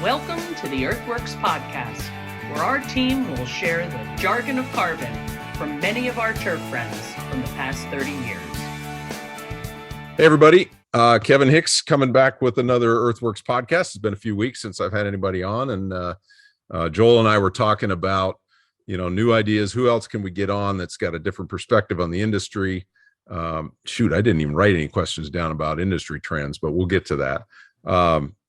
Welcome to the EarthWorks podcast, where our team will share the jargon of carbon from many of our turf friends from the past 30 years. Hey, everybody. Kevin Hicks coming back with another EarthWorks podcast. It's been a few weeks since I've had anybody on, and Joel and I were talking about, new ideas. Who else can we get on that's got a different perspective on the industry? I didn't even write any questions down about industry trends, but we'll get to that.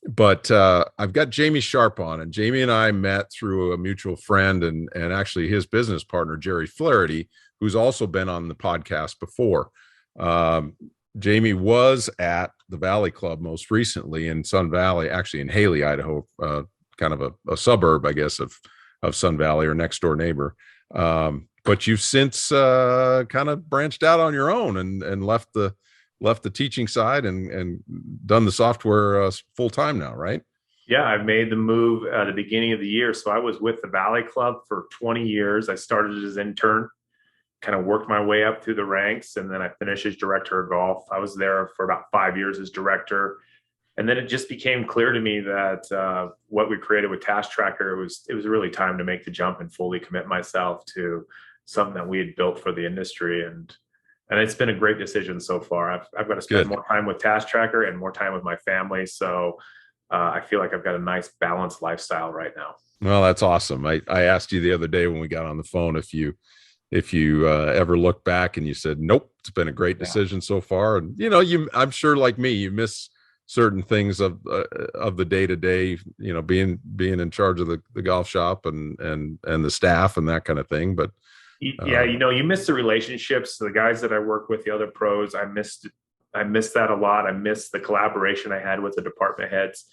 But I've got Jaime Sharp on, and Jamie and I met through a mutual friend and actually his business partner, Gerald Flaherty, who's also been on the podcast before. Jamie was at the Valley Club most recently in Sun Valley, actually in Hailey, Idaho, kind of a suburb, I guess, of Sun Valley, or next door neighbor. But you've since kind of branched out on your own and left the teaching side and done the software full time now, right? Yeah, I made the move at the beginning of the year. So I was with the Valley Club for 20 years. I started as intern, kind of worked my way up through the ranks, and then I finished as director of golf. I was there for about 5 years as director. And then it just became clear to me that what we created with Tasktracker, it was really time to make the jump and fully commit myself to something that we had built for the industry. And it's been a great decision so far. I've got to spend more time with Tasktracker and more time with my family. So I feel like I've got a nice balanced lifestyle right now. Well, that's awesome. I asked you the other day when we got on the phone if you ever look back, and you said, nope, it's been a great decision so far. And, I'm sure like me, you miss certain things of the day to day, being in charge of the golf shop and the staff and that kind of thing. But yeah, you miss the relationships, the guys that I work with, the other pros. I missed that a lot. I missed the collaboration I had with the department heads.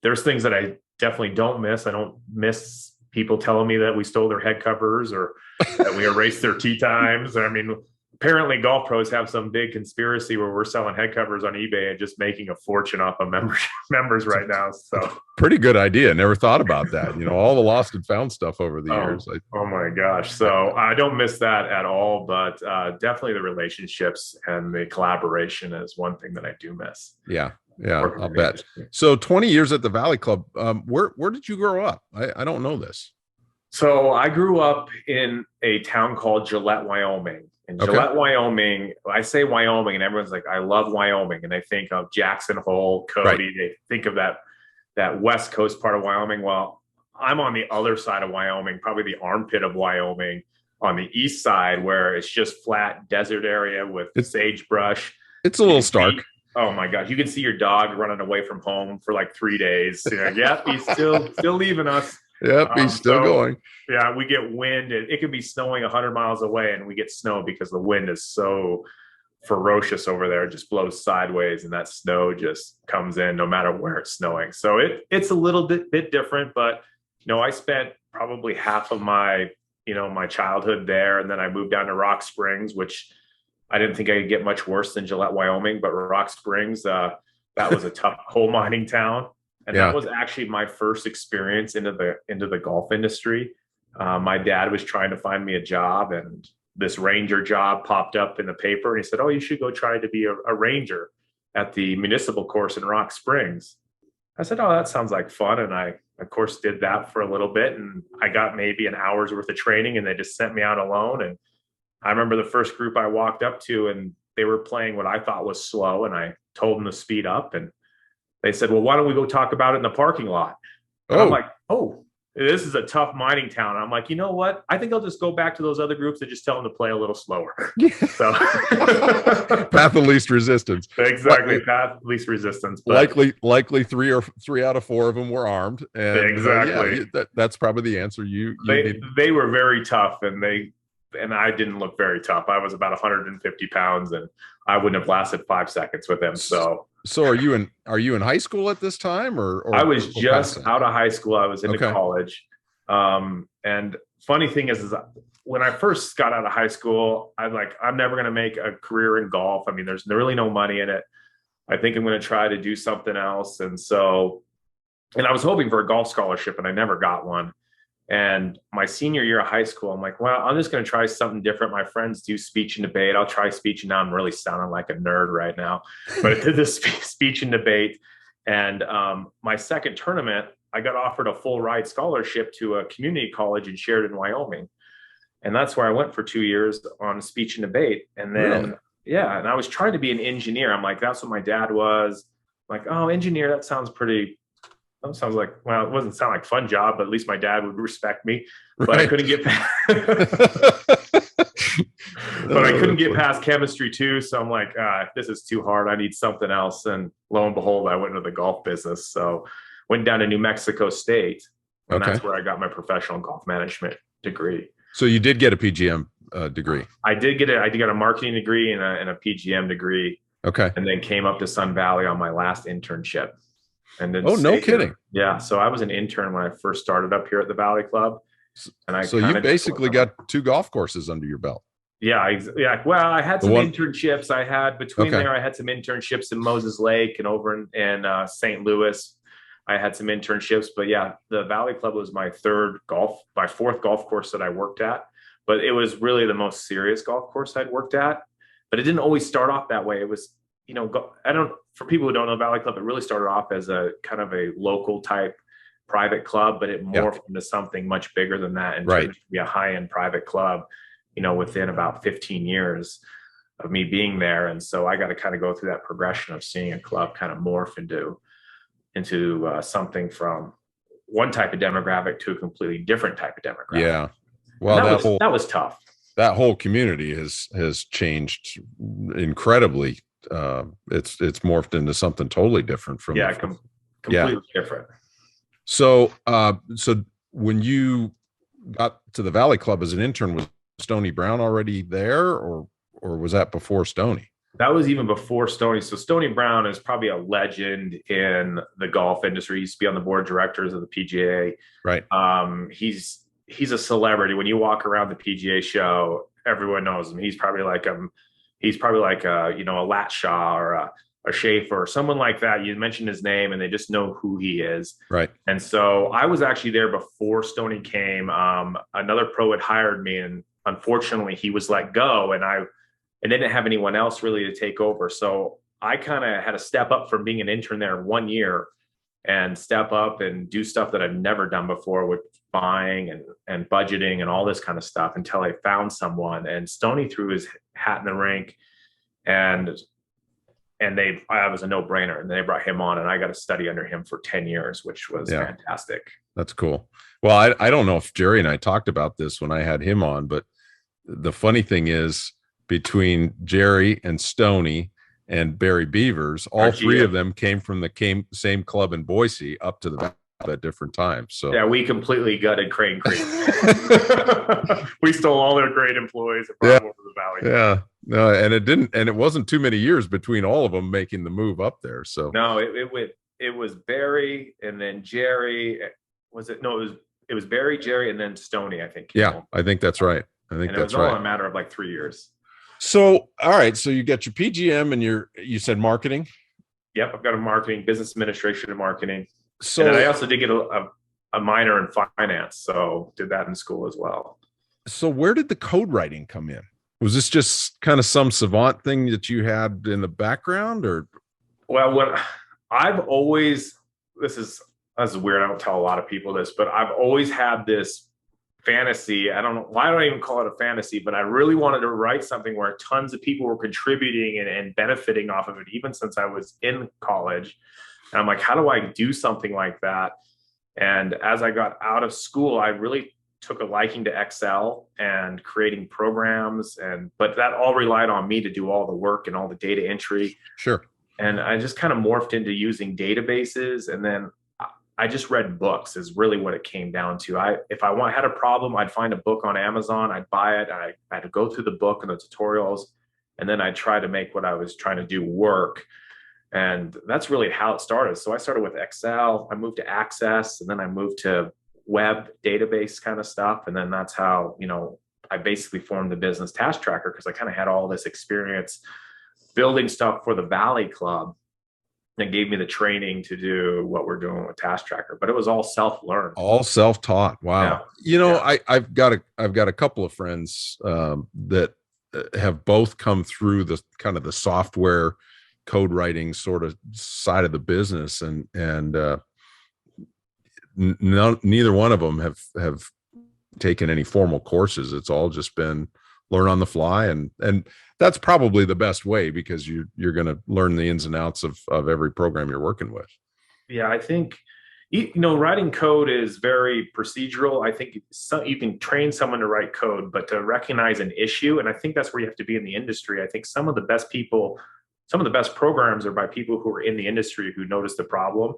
There's things that I definitely don't miss. I don't miss people telling me that we stole their head covers or that we erased their tee times. I mean, apparently golf pros have some big conspiracy where we're selling head covers on eBay and just making a fortune off of members right now. So pretty good idea. Never thought about that. All the lost and found stuff over the years. Oh my gosh. So I don't miss that at all, but definitely the relationships and the collaboration is one thing that I do miss. Yeah, I'll bet. So 20 years at the Valley Club. Where did you grow up? I don't know this. So I grew up in a town called Gillette, Wyoming. In Gillette, Wyoming, I say Wyoming, and everyone's like, I love Wyoming. And they think of Jackson Hole, Cody. Right. They think of that West Coast part of Wyoming. Well, I'm on the other side of Wyoming, probably the armpit of Wyoming, on the east side, where it's just flat desert area with sagebrush. It's a little stark. Oh my gosh. You can see your dog running away from home for like 3 days. Yep, he's still leaving us. Yep, he's still going. Yeah, we get wind. It could be snowing 100 miles away, and we get snow because the wind is so ferocious over there. It just blows sideways, and that snow just comes in no matter where it's snowing. So it's a little bit different, but I spent probably half of my my childhood there, and then I moved down to Rock Springs, which I didn't think I could get much worse than Gillette, Wyoming, but Rock Springs, that was a tough coal mining town. And that was actually my first experience into the golf industry. My dad was trying to find me a job, and this ranger job popped up in the paper. And he said, "Oh, you should go try to be a ranger at the municipal course in Rock Springs." I said, "Oh, that sounds like fun." And I, of course, did that for a little bit. And I got maybe an hour's worth of training, and they just sent me out alone. And I remember the first group I walked up to, and they were playing what I thought was slow. And I told them to speed up, and they said, "Well, why don't we go talk about it in the parking lot?" And I'm like, "Oh, this is a tough mining town." And I'm like, you know what? I think I'll just go back to those other groups and just tell them to play a little slower. So path of least resistance. Exactly. Path of least resistance. But likely three out of 4 of them were armed. And exactly. That's probably the answer. They were very tough, and I didn't look very tough. I was about 150 pounds, and I wouldn't have lasted 5 seconds with them. So are you in high school at this time, or I was just out of high school. I was into college. And funny thing is when I first got out of high school, I'm never going to make a career in golf. I mean, there's really no money in it. I think I'm going to try to do something else. And I was hoping for a golf scholarship, and I never got one. And my senior year of high school, I'm like, well, I'm just going to try something different. My friends do speech and debate. I'll try speech. And now I'm really sounding like a nerd right now. But I did this speech and debate. And my second tournament, I got offered a full ride scholarship to a community college in Sheridan, Wyoming. And that's where I went for 2 years on speech and debate. And then, Really? yeah, and I was trying to be an engineer. I'm like, that's what my dad was. I'm like, oh, engineer, that sounds like, well, it wasn't sound like a fun job, but at least my dad would respect me. But I couldn't get past chemistry too. So I'm like, this is too hard. I need something else. And lo and behold, I went into the golf business. So went down to New Mexico State, and that's where I got my professional golf management degree. So you did get a PGM degree? I did get a marketing degree and a PGM degree. Okay. And then came up to Sun Valley on my last internship. And then no kidding. Yeah. So I was an intern when I first started up here at the Valley Club. And so you basically got 2 golf courses under your belt. Yeah. Well, I had some internships. I had there, I had some internships in Moses Lake and over in St. Louis. I had some internships, but yeah, the Valley Club was my fourth golf course that I worked at, but it was really the most serious golf course I'd worked at. But it didn't always start off that way. It was, for people who don't know Valley Club, it really started off as a kind of a local type private club, but it morphed into something much bigger than that and turned to be a high-end private club, within about 15 years of me being there. And so I got to kind of go through that progression of seeing a club kind of morph into something from one type of demographic to a completely different type of demographic. Yeah. Well, that was tough. That whole community has changed incredibly. It's morphed into something totally different from completely different. So when you got to the Valley Club as an intern, was Stony Brown already there, or was that before Stony? That was even before Stony. So Stony Brown is probably a legend in the golf industry. He used to be on the board of directors of the PGA. Right. He's a celebrity. When you walk around the PGA show, everyone knows him. He's probably like a Latshaw or a Schaefer or someone like that. You mention his name and they just know who he is. Right. And so I was actually there before Stony came. Another pro had hired me, and unfortunately he was let go, and I didn't have anyone else really to take over. So I kind of had to step up from being an intern there 1 year and step up and do stuff that I've never done before with buying and budgeting and all this kind of stuff until I found someone. And Stony threw his hat in the rink, and I was a no-brainer. And they brought him on, and I got to study under him for 10 years, which was fantastic. That's cool. Well, I don't know if Jerry and I talked about this when I had him on, but the funny thing is, between Jerry and Stony and Barry Beavers, all three of them came from the same club in Boise up to the Valley at different times. So yeah, we completely gutted Crane Creek. We stole all their great employees and brought them over the Valley. Yeah, no, and it wasn't too many years between all of them making the move up there. So no, it was Barry and then Jerry. Was it? No, it was Barry, Jerry, and then Stony, I think. Yeah, I think that's right. It was all in a matter of like 3 years. So, all right. So you got your PGM and you said marketing. Yep. I've got a marketing, business administration and marketing. So and I also did get a minor in finance. So did that in school as well. So where did the code writing come in? Was this just kind of some savant thing that you had in the background, or? Well, this is weird. I don't tell a lot of people this, but I've always had this fantasy. I don't know why I don't even call it a fantasy, but I really wanted to write something where tons of people were contributing and benefiting off of it, even since I was in college. And I'm like, how do I do something like that? And as I got out of school, I really took a liking to Excel and creating programs, but that all relied on me to do all the work and all the data entry. Sure. And I just kind of morphed into using databases, and then I just read books is really what it came down to. If I had a problem, I'd find a book on Amazon, I'd buy it, I had to go through the book and the tutorials, and then I'd try to make what I was trying to do work. And that's really how it started. So I started with Excel, I moved to Access, and then I moved to web database kind of stuff. And then that's how, I basically formed the business Tasktracker, because I kind of had all this experience building stuff for the Valley Club. And gave me the training to do what we're doing with Tasktracker, but it was all self-learned, all self-taught. Wow. Yeah. I've got a couple of friends that have both come through the kind of the software code writing sort of side of the business, and neither one of them have taken any formal courses. It's all just been learn on the fly, and that's probably the best way, because you're going to learn the ins and outs of every program you're working with. Yeah, I think, writing code is very procedural. I think you can train someone to write code, but to recognize an issue, and I think that's where you have to be in the industry. I think some of the best programs are by people who are in the industry, who notice the problem,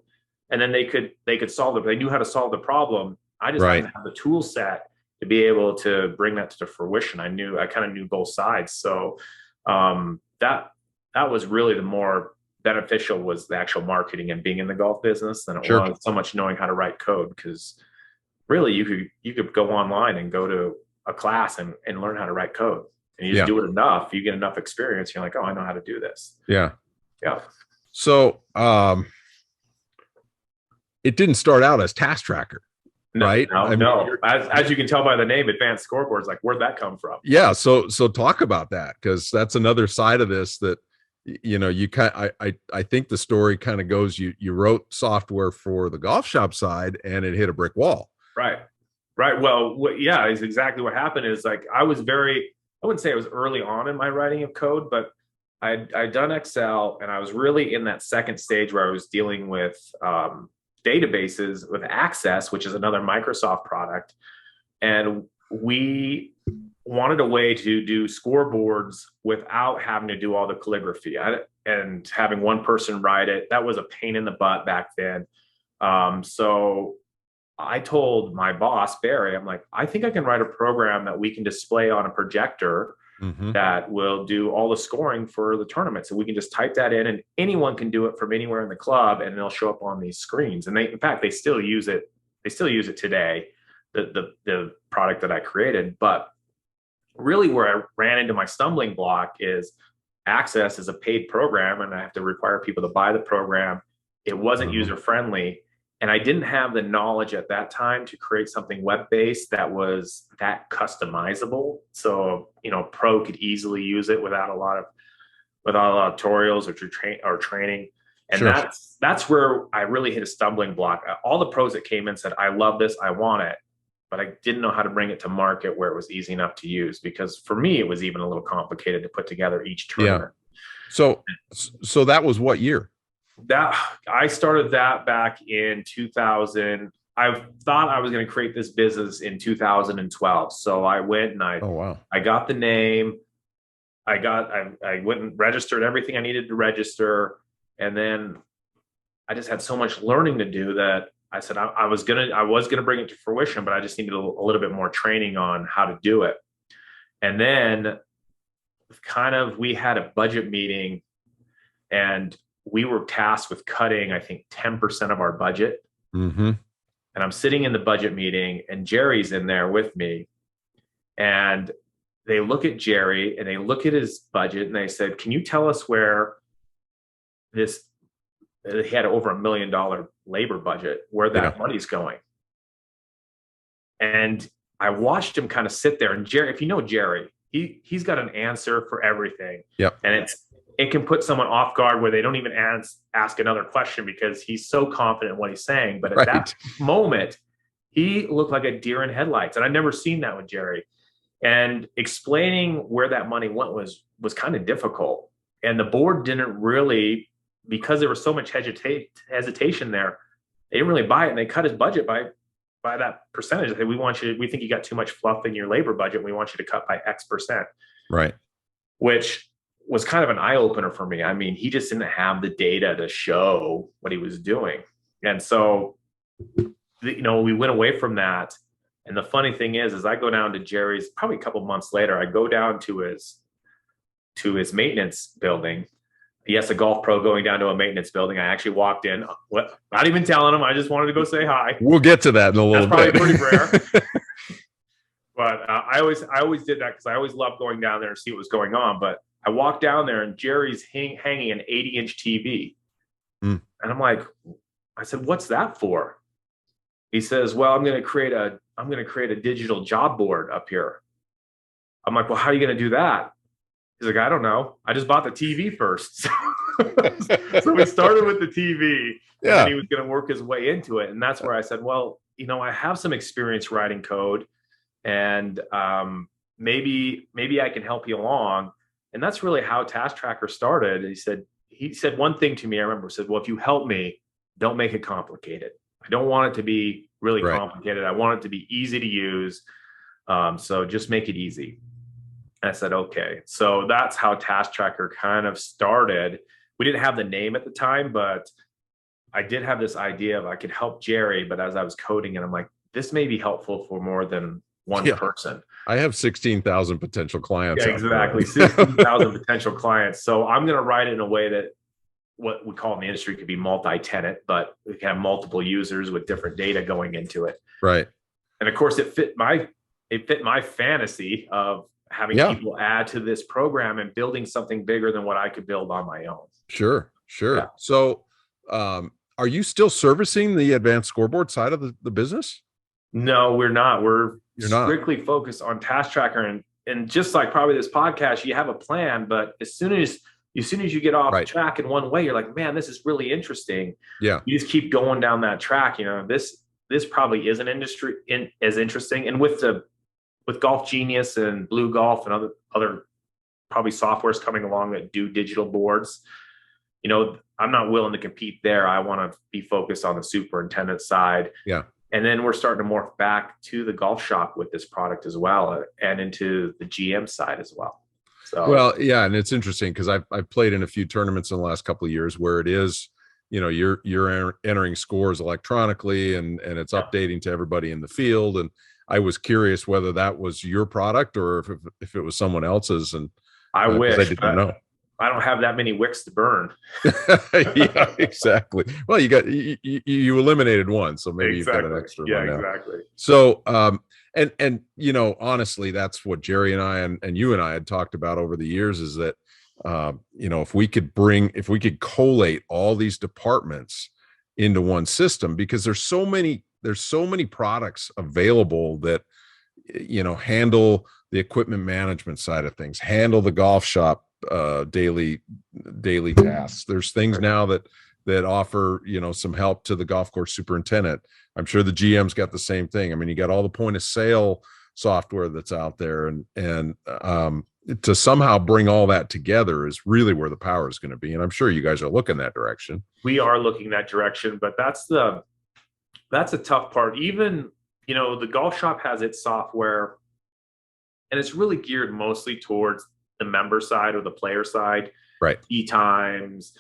and then they could solve it. They knew how to solve the problem. I just didn't have the tool set to be able to bring that to fruition. I kind of knew both sides. So that was really the more beneficial, was the actual marketing and being in the golf business, than it was so much knowing how to write code. Because really you could go online and go to a class and learn how to write code, and you just do it enough, you get enough experience, you're like, oh, I know how to do this. Yeah. So it didn't start out as Tasktracker. Right. No. As you can tell by the name, Advanced Scoreboards, like, where'd that come from? Yeah. So talk about that, because that's another side of this that, I think the story kind of goes, you wrote software for the golf shop side and it hit a brick wall. Right. Well, is exactly what happened. Is like, I wouldn't say I was early on in my writing of code, but I'd done Excel, and I was really in that second stage where I was dealing with, databases with Access, which is another Microsoft product. And we wanted a way to do scoreboards without having to do all the calligraphy and having one person write it. That was a pain in the butt back then. So I told my boss, Barry, I'm like, I think I can write a program that we can display on a projector that will do all the scoring for the tournament. So we can just type that in, and anyone can do it from anywhere in the club, and it'll show up on these screens. And in fact, they still use it. They still use it today, the product that I created. But really where I ran into my stumbling block is Access is a paid program, and I have to require people to buy the program. It wasn't user-friendly. And I didn't have the knowledge at that time to create something web-based that was that customizable. So, pro could easily use it without a lot of tutorials or training. And that's where I really hit a stumbling block. All the pros that came in said, I love this, I want it, but I didn't know how to bring it to market where it was easy enough to use, because for me, it was even a little complicated to put together each tournament. Yeah. So that was what year? That I started that back in 2000. I thought I was going to create this business in 2012. So I went and I got the name. I went and registered everything I needed to register. And then I just had so much learning to do that I said I was going to bring it to fruition, but I just needed a little bit more training on how to do it. And then we had a budget meeting, and we were tasked with cutting, I think, 10% of our budget. And I'm sitting in the budget meeting, and Jerry's in there with me. And they look at Jerry and they look at his budget, and they said, can you tell us where he had over $1 million labor budget, where that money's going? And I watched him kind of sit there. And Jerry, if you know Jerry, he's got an answer for everything. Yep. And it can put someone off guard where they don't even ask another question, because he's so confident in what he's saying. But at that moment, he looked like a deer in headlights. And I'd never seen that with Jerry. And explaining where that money went was kind of difficult. And the board didn't really, because there was so much hesitation there, they didn't really buy it. And they cut his budget by that percentage. They said, we think you got too much fluff in your labor budget. We want you to cut by X percent. Right. Which was kind of an eye opener for me. I mean, he just didn't have the data to show what he was doing. And so, we went away from that. And the funny thing is I go down to Jerry's probably a couple months later. I go down to his maintenance building. He has a golf pro going down to a maintenance building. I actually walked in, not even telling him. I just wanted to go say hi. We'll get to that in a little bit. That's probably pretty rare. But I always did that, because I always loved going down there and see what was going on. But I walked down there, and Jerry's hanging an 80-inch TV. And I'm like, I said, what's that for? He says, well, I'm going to create a digital job board up here. I'm like, well, how are you going to do that? He's like, I don't know. I just bought the TV first. So we started with the TV, and then he was going to work his way into it. And that's where I said, well, I have some experience writing code, and maybe I can help you along. And that's really how Tasktracker started. He said one thing to me, I remember, said, well, if you help me, don't make it complicated. I don't want it to be really complicated. I want it to be easy to use. So just make it easy. And I said, okay. So that's how Tasktracker kind of started. We didn't have the name at the time, but I did have this idea of I could help Jerry. But as I was coding it, I'm like, this may be helpful for more than one person. I have 16,000 potential clients. Yeah, exactly. 16,000 potential clients. So I'm going to write it in a way that what we call in the industry could be multi-tenant, but we can have multiple users with different data going into it. Right. And of course it fit my fantasy of having people add to this program and building something bigger than what I could build on my own. Sure. Yeah. So, are you still servicing the advanced scoreboard side of the business? No, we're not. We're strictly focused on Tasktracker, and just like probably this podcast, you have a plan, but as soon as you get off track in one way, you're like, man, this is really interesting. Yeah. You just keep going down that track. This probably isn't as interesting. And with Golf Genius and Blue Golf and other probably softwares coming along that do digital boards, I'm not willing to compete there. I want to be focused on the superintendent side. Yeah. And then we're starting to morph back to the golf shop with this product as well, and into the GM side as well. So, well, yeah. And it's interesting because I've played in a few tournaments in the last couple of years where it is, you're entering scores electronically and it's updating to everybody in the field. And I was curious whether that was your product or if it was someone else's. And I wish I didn't know. I don't have that many wicks to burn. Yeah, exactly. Well, you eliminated one, so maybe you've got an extra one now. Exactly. So, and honestly, that's what Jerry and I and you and I had talked about over the years is that, if we could collate all these departments into one system, because there's so many products available that, handle the equipment management side of things, handle the golf shop daily tasks. There's things now that offer some help to the golf course superintendent. I'm sure the GM's got the same thing. I mean, you got all the point of sale software that's out there, and to somehow bring all that together is really where the power is going to be. And I'm sure you guys are looking that direction. We are looking that direction, but that's a tough part. Even the golf shop has its software, and it's really geared mostly towards the member side or the player side, right? E-times,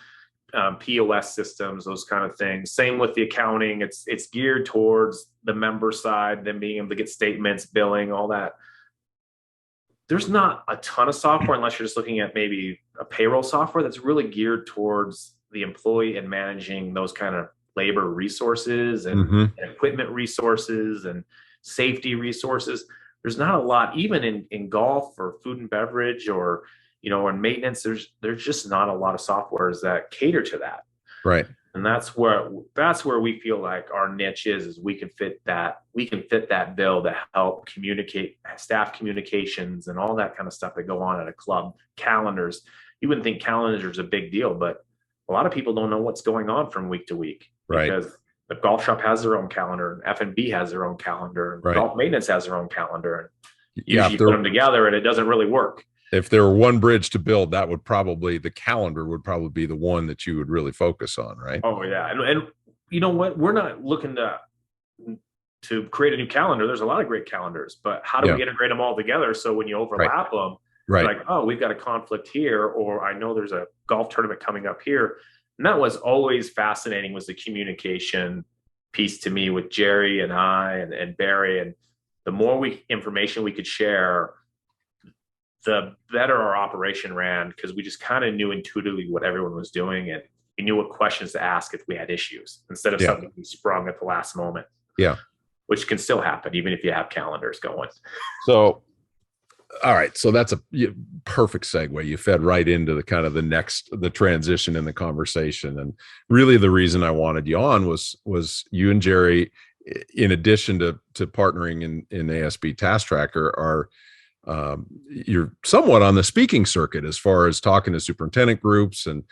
POS systems, those kind of things. Same with the accounting. It's geared towards the member side, them being able to get statements, billing, all that. There's not a ton of software unless you're just looking at maybe a payroll software that's really geared towards the employee and managing those kind of labor resources and equipment resources and safety resources. There's not a lot, even in golf or food and beverage or, in maintenance, there's just not a lot of softwares that cater to that. Right. And that's where we feel like our niche is we can fit that bill to help communicate, staff communications and all that kind of stuff that go on at a club. Calendars. You wouldn't think calendars is a big deal, but a lot of people don't know what's going on from week to week. Right. Because the golf shop has their own calendar, and F&B has their own calendar, and golf maintenance has their own calendar. And usually you put them together and it doesn't really work. If there were one bridge to build, the calendar would probably be the one that you would really focus on, right? Oh yeah. And you know what? We're not looking to create a new calendar. There's a lot of great calendars, but how do we integrate them all together? So when you overlap them, like, oh, we've got a conflict here, or I know there's a golf tournament coming up here. And that was always fascinating, was the communication piece to me with Jerry and I and Barry. And the more information we could share, the better our operation ran, because we just kind of knew intuitively what everyone was doing, and we knew what questions to ask if we had issues, instead of something we sprung at the last moment. Yeah. Which can still happen even if you have calendars going. So, all right. So that's a perfect segue. You fed right into the kind of the transition in the conversation. And really the reason I wanted you on was you and Jerry, in addition to partnering in ASB Tasktracker, you're somewhat on the speaking circuit as far as talking to superintendent groups and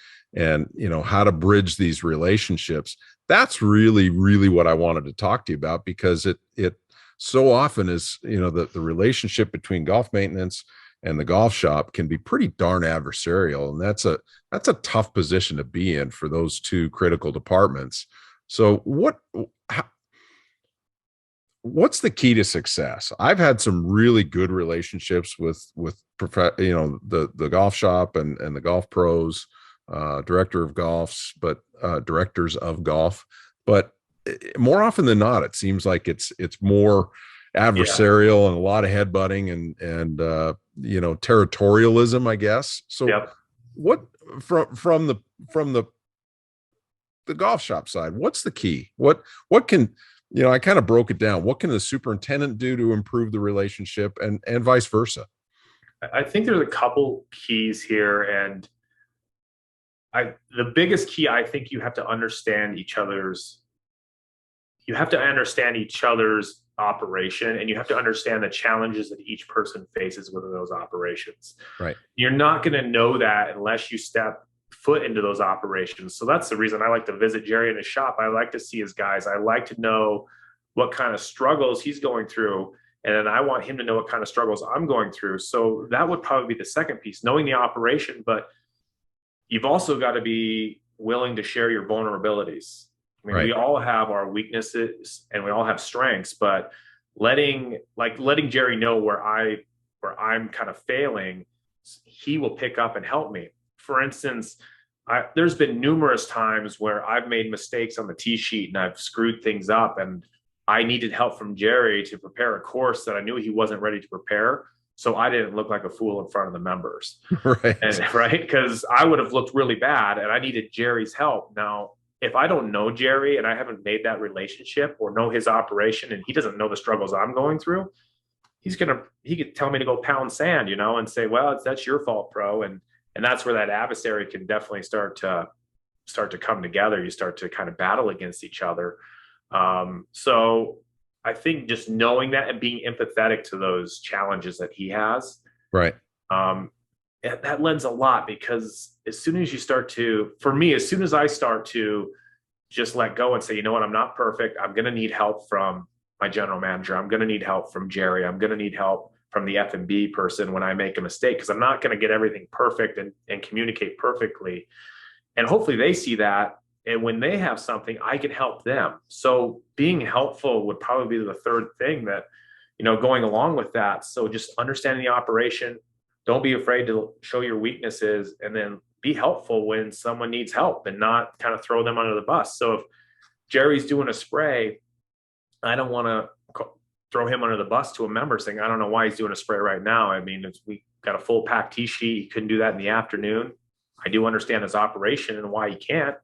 how to bridge these relationships. That's really, really what I wanted to talk to you about, because it so often is, the relationship between golf maintenance and the golf shop can be pretty darn adversarial. And that's a tough position to be in for those two critical departments. So what's the key to success? I've had some really good relationships with the golf shop and the golf pros, directors of golf, but more often than not, it seems like it's more adversarial and a lot of headbutting and territorialism, I guess. So what from the golf shop side, what's the key? What can, I kind of broke it down. What can the superintendent do to improve the relationship and vice versa? I think there's a couple keys here. And the biggest key, I think you have to understand each other's operation, and you have to understand the challenges that each person faces within those operations. Right. You're not going to know that unless you step foot into those operations. So that's the reason I like to visit Jerry in his shop. I like to see his guys. I like to know what kind of struggles he's going through. And then I want him to know what kind of struggles I'm going through. So that would probably be the second piece, knowing the operation, but you've also got to be willing to share your vulnerabilities. I mean, we all have our weaknesses and we all have strengths, but letting Jerry know where I'm kind of failing, he will pick up and help me. For instance, there's been numerous times where I've made mistakes on the tee sheet and I've screwed things up, and I needed help from Jerry to prepare a course that I knew he wasn't ready to prepare. So I didn't look like a fool in front of the members. Right. Because I would have looked really bad and I needed Jerry's help. Now, if I don't know Jerry and I haven't made that relationship or know his operation and he doesn't know the struggles I'm going through, he could tell me to go pound sand, and say, well, that's your fault, pro. And that's where that adversary can definitely start to come together. You start to kind of battle against each other. So I think just knowing that and being empathetic to those challenges that he has, right. That lends a lot, because as soon as I start to just let go and say, you know what, I'm not perfect. I'm going to need help from my general manager. I'm going to need help from Jerry. I'm going to need help from the F&B person when I make a mistake, because I'm not going to get everything perfect and communicate perfectly. And hopefully they see that. And when they have something, I can help them. So being helpful would probably be the third thing that, going along with that. So just understanding the operation, don't be afraid to show your weaknesses, and then be helpful when someone needs help and not kind of throw them under the bus. So if Jerry's doing a spray, I don't want to throw him under the bus to a member saying, I don't know why he's doing a spray right now. I mean, we got a full pack tee sheet. He couldn't do that in the afternoon. I do understand his operation and why he can't.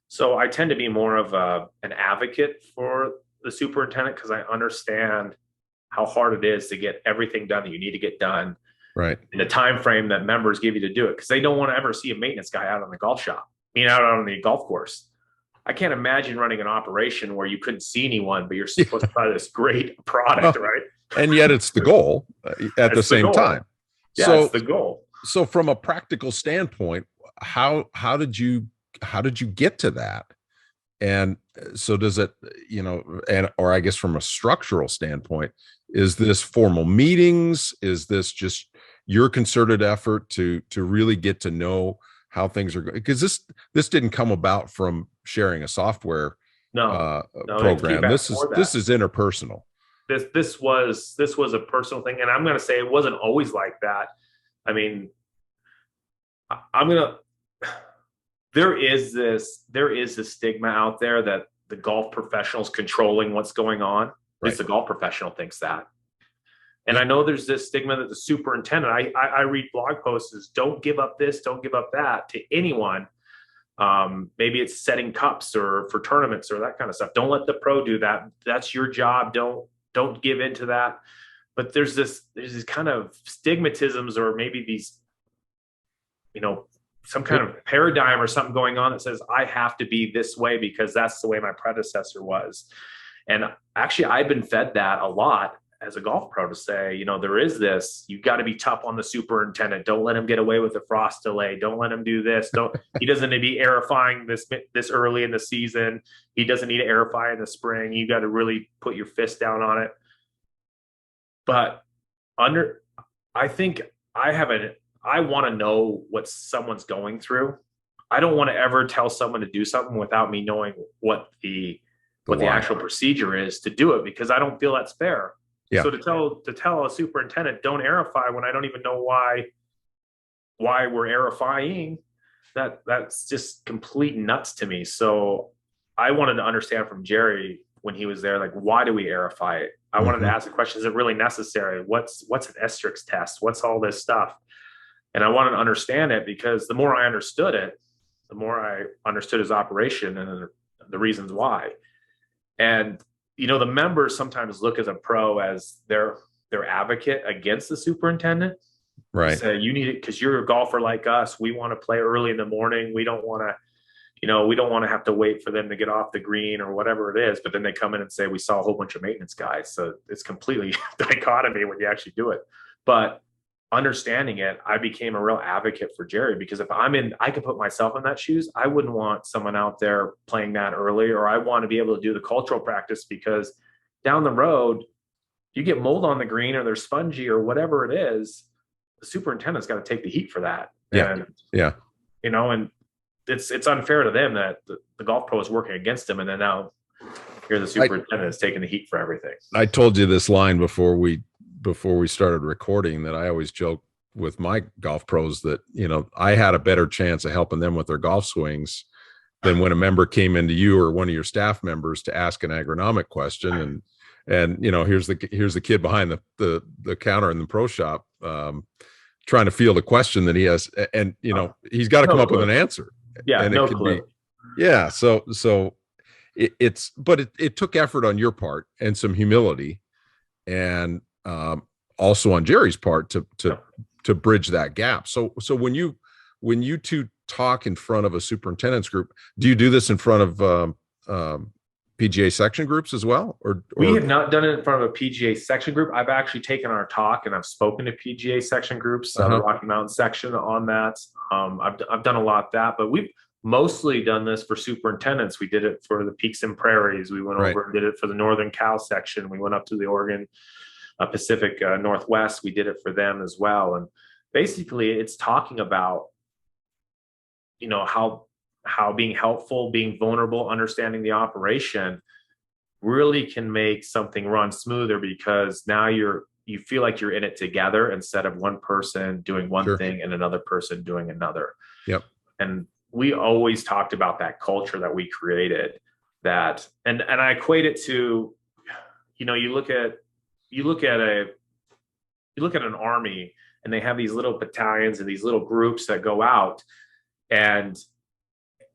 So I tend to be more of an advocate for the superintendent, because I understand how hard it is to get everything done that you need to get done. Right. In the time frame that members give you to do it, because they don't want to ever see a maintenance guy out on the golf shop, out on the golf course. I can't imagine running an operation where you couldn't see anyone, but you're supposed to buy this great product, right? And yet it's the goal at the same time. Yeah, so, it's the goal. So from a practical standpoint, how did you get to that? And so does it, or I guess from a structural standpoint, is this formal meetings? Is this just your concerted effort to really get to know how things are going? Because this didn't come about from sharing a software program. This is interpersonal. This was a personal thing, and I'm going to say it wasn't always like that. I mean, there is this stigma out there that the golf professional's controlling what's going on. At least the golf professional thinks that. And I know there's this stigma that the superintendent, I read blog posts is don't give up this, don't give up that to anyone. Maybe it's setting cups or for tournaments or that kind of stuff. Don't let the pro do that. That's your job. Don't give into that. But there's these kind of stigmatisms, or maybe these, some kind of paradigm or something going on that says I have to be this way because that's the way my predecessor was. And actually I've been fed that a lot as a golf pro to say, there is this, you got to be tough on the superintendent. Don't let him get away with a frost delay. Don't let him do this. He doesn't need to be aerifying this early in the season. He doesn't need to aerify in the spring. You got to really put your fist down on it. But I think I want to know what someone's going through. I don't want to ever tell someone to do something without me knowing what the actual procedure is to do it, because I don't feel that's fair. Yeah. So to tell a superintendent, don't aerify, when I don't even know why we're aerifying, that's just complete nuts to me. So I wanted to understand from Jerry when he was there, like, why do we aerify it? I wanted to ask the question, is it really necessary? What's an Estrix test? What's all this stuff? And I wanted to understand it, because the more I understood it, the more I understood his operation and the reasons why. And, the members sometimes look at a pro as their advocate against the superintendent. Right. They say, you need it because you're a golfer like us. We want to play early in the morning. We don't want to, have to wait for them to get off the green or whatever it is. But then they come in and say, we saw a whole bunch of maintenance guys. So it's completely dichotomy when you actually do it. But understanding it, I became a real advocate for Jerry, because if I could put myself in that shoes. I wouldn't want someone out there playing that early, or I want to be able to do the cultural practice, because down the road, you get mold on the green or they're spongy or whatever it is, the superintendent's got to take the heat for that. And it's unfair to them that the golf pro is working against them. And then now you're the superintendent is taking the heat for everything. I told you this line before we started recording, that I always joke with my golf pros that, I had a better chance of helping them with their golf swings than when a member came into you or one of your staff members to ask an agronomic question. And, here's the kid behind the counter in the pro shop, trying to field a question that he has. And, he's got to come up with an answer. Yeah. And no it could clue. Yeah. So it took effort on your part and some humility, and also on Jerry's part to bridge that gap. So when you two talk in front of a superintendent's group, do you do this in front of PGA section groups as well? Or we have not done it in front of a PGA section group. I've actually taken our talk and I've spoken to PGA section groups, the Rocky Mountain section on that. I've done a lot of that, but we've mostly done this for superintendents. We did it for the Peaks and Prairies. We went over and did it for the Northern Cal section. We went up to the Oregon Pacific Northwest. We did it for them as well. And basically it's talking about, how being helpful, being vulnerable, understanding the operation really can make something run smoother, because now you feel like you're in it together instead of one person doing one thing and another person doing another. Yep. And we always talked about that culture that we created, that, and I equate it to, you look at an army and they have these little battalions and these little groups that go out and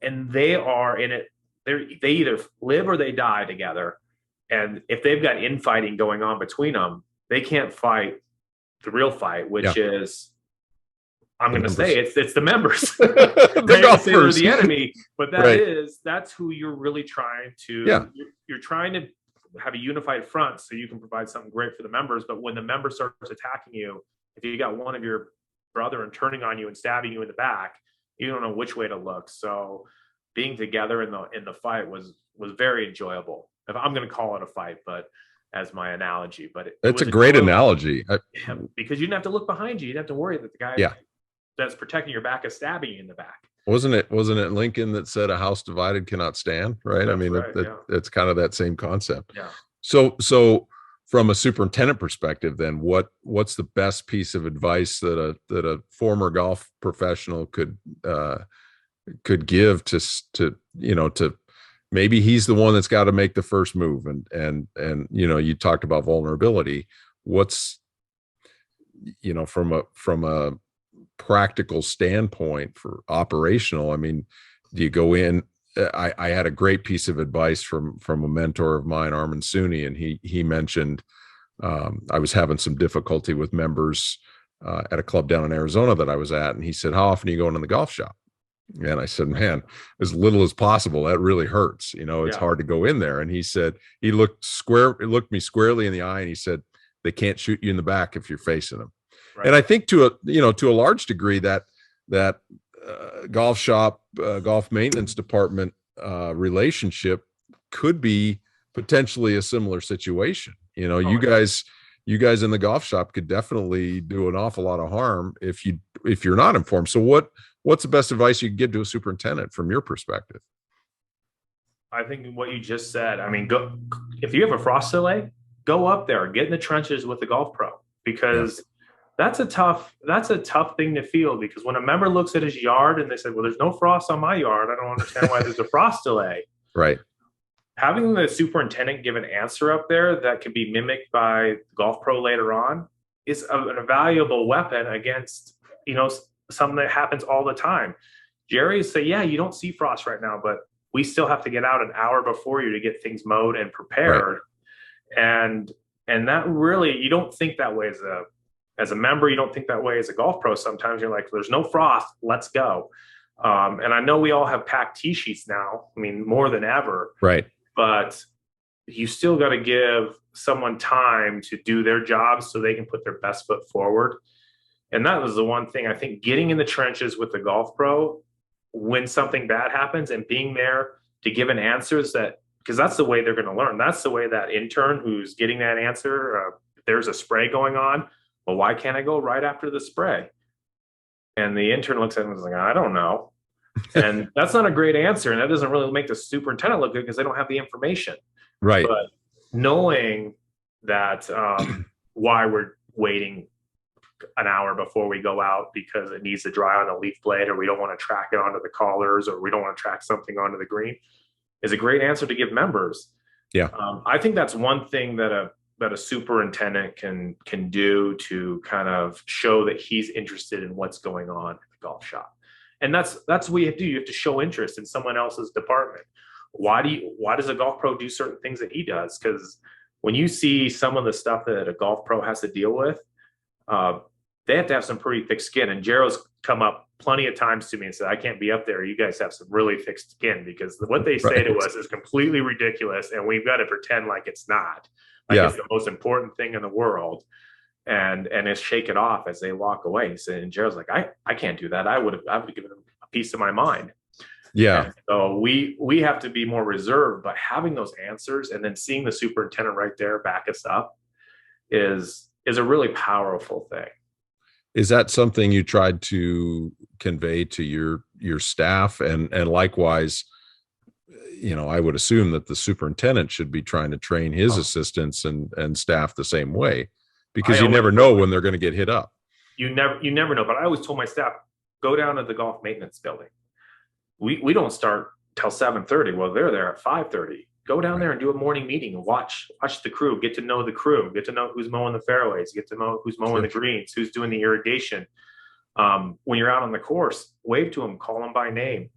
they are in it. They either live or they die together. And if they've got infighting going on between them, they can't fight the real fight, which is, I'm going to say it's the members. The golfers, the enemy, but that's who you're really trying to. Yeah. You're trying to have a unified front so you can provide something great for the members. But when the member starts attacking you, if you got one of your brother and turning on you and stabbing you in the back, you don't know which way to look. So being together in the fight was very enjoyable. If I'm going to call it a fight, but as my analogy, but it's a great analogy, because you didn't have to look behind you. You didn't have to worry that the guy that's protecting your back is stabbing you in the back. Wasn't it Lincoln that said a house divided cannot stand? Right. That's, I mean, it's kind of that same concept. Yeah. So from a superintendent perspective, then what's the best piece of advice that a former golf professional could give to maybe he's the one that's got to make the first move, and you talked about vulnerability. What's from a practical standpoint for operational, I mean, do you go in? I had a great piece of advice from a mentor of mine, Armin Suni, and he mentioned I was having some difficulty with members at a club down in Arizona that I was at, and he said, "How often are you going in the golf shop?" And I said, "Man, as little as possible. That really hurts. It's hard to go in there." And he said, he looked me squarely in the eye, and he said, they can't shoot you in the back if you're facing them. Right. And I think to a large degree that golf shop, golf maintenance department relationship could be potentially a similar situation. You guys in the golf shop could definitely do an awful lot of harm if you're not informed. So what's the best advice you could give to a superintendent from your perspective? I think what you just said, I mean, if you have a frost delay, go up there, get in the trenches with the golf pro, because that's a tough thing to feel, because when a member looks at his yard and they say, well, there's no frost on my yard, I don't understand why there's a frost delay. Right. Having the superintendent give an answer up there that can be mimicked by the golf pro later on is a valuable weapon against, something that happens all the time. Jerry say, yeah, you don't see frost right now, but we still have to get out an hour before you to get things mowed and prepared. Right. And that really, you don't think that way as a member, you don't think that way as a golf pro. Sometimes you're like, there's no frost, let's go. And I know we all have packed tee sheets now. I mean, more than ever. Right. But you still got to give someone time to do their job so they can put their best foot forward. And that was the one thing, I think, getting in the trenches with the golf pro when something bad happens and being there to give an answers because that's the way they're going to learn. That's the way that intern who's getting that answer, if there's a spray going on, well, why can't I go right after the spray? And the intern looks at him and is like, I don't know. And that's not a great answer. And that doesn't really make the superintendent look good because they don't have the information. Right. But knowing that why we're waiting an hour before we go out because it needs to dry on the leaf blade, or we don't want to track it onto the collars, or we don't want to track something onto the green, is a great answer to give members. Yeah. I think that's one thing that a superintendent can do to kind of show that he's interested in what's going on at the golf shop. And that's what you have to do. You have to show interest in someone else's department. Why does a golf pro do certain things that he does? Because when you see some of the stuff that a golf pro has to deal with, they have to have some pretty thick skin. And Gerald's come up plenty of times to me and said, I can't be up there. You guys have some really thick skin, because what they say to us is completely ridiculous. And we've got to pretend like it's not. It's the most important thing in the world. And it's shake it off as they walk away. And Gerald's like, I can't do that. I would have given them a piece of my mind. Yeah. And so we have to be more reserved, but having those answers and then seeing the superintendent right there back us up is a really powerful thing. Is that something you tried to convey to your staff? And likewise, I would assume that the superintendent should be trying to train his assistants and staff the same way, because you never know when they're going to get hit up. You never know. But I always told my staff, go down to the golf maintenance building. We don't start till 7:30. Well, they're there at 5:30. Go down there and do a morning meeting and watch the crew, get to know the crew, get to know who's mowing the fairways, get to know who's mowing the greens, who's doing the irrigation. When you're out on the course, wave to them, call them by name,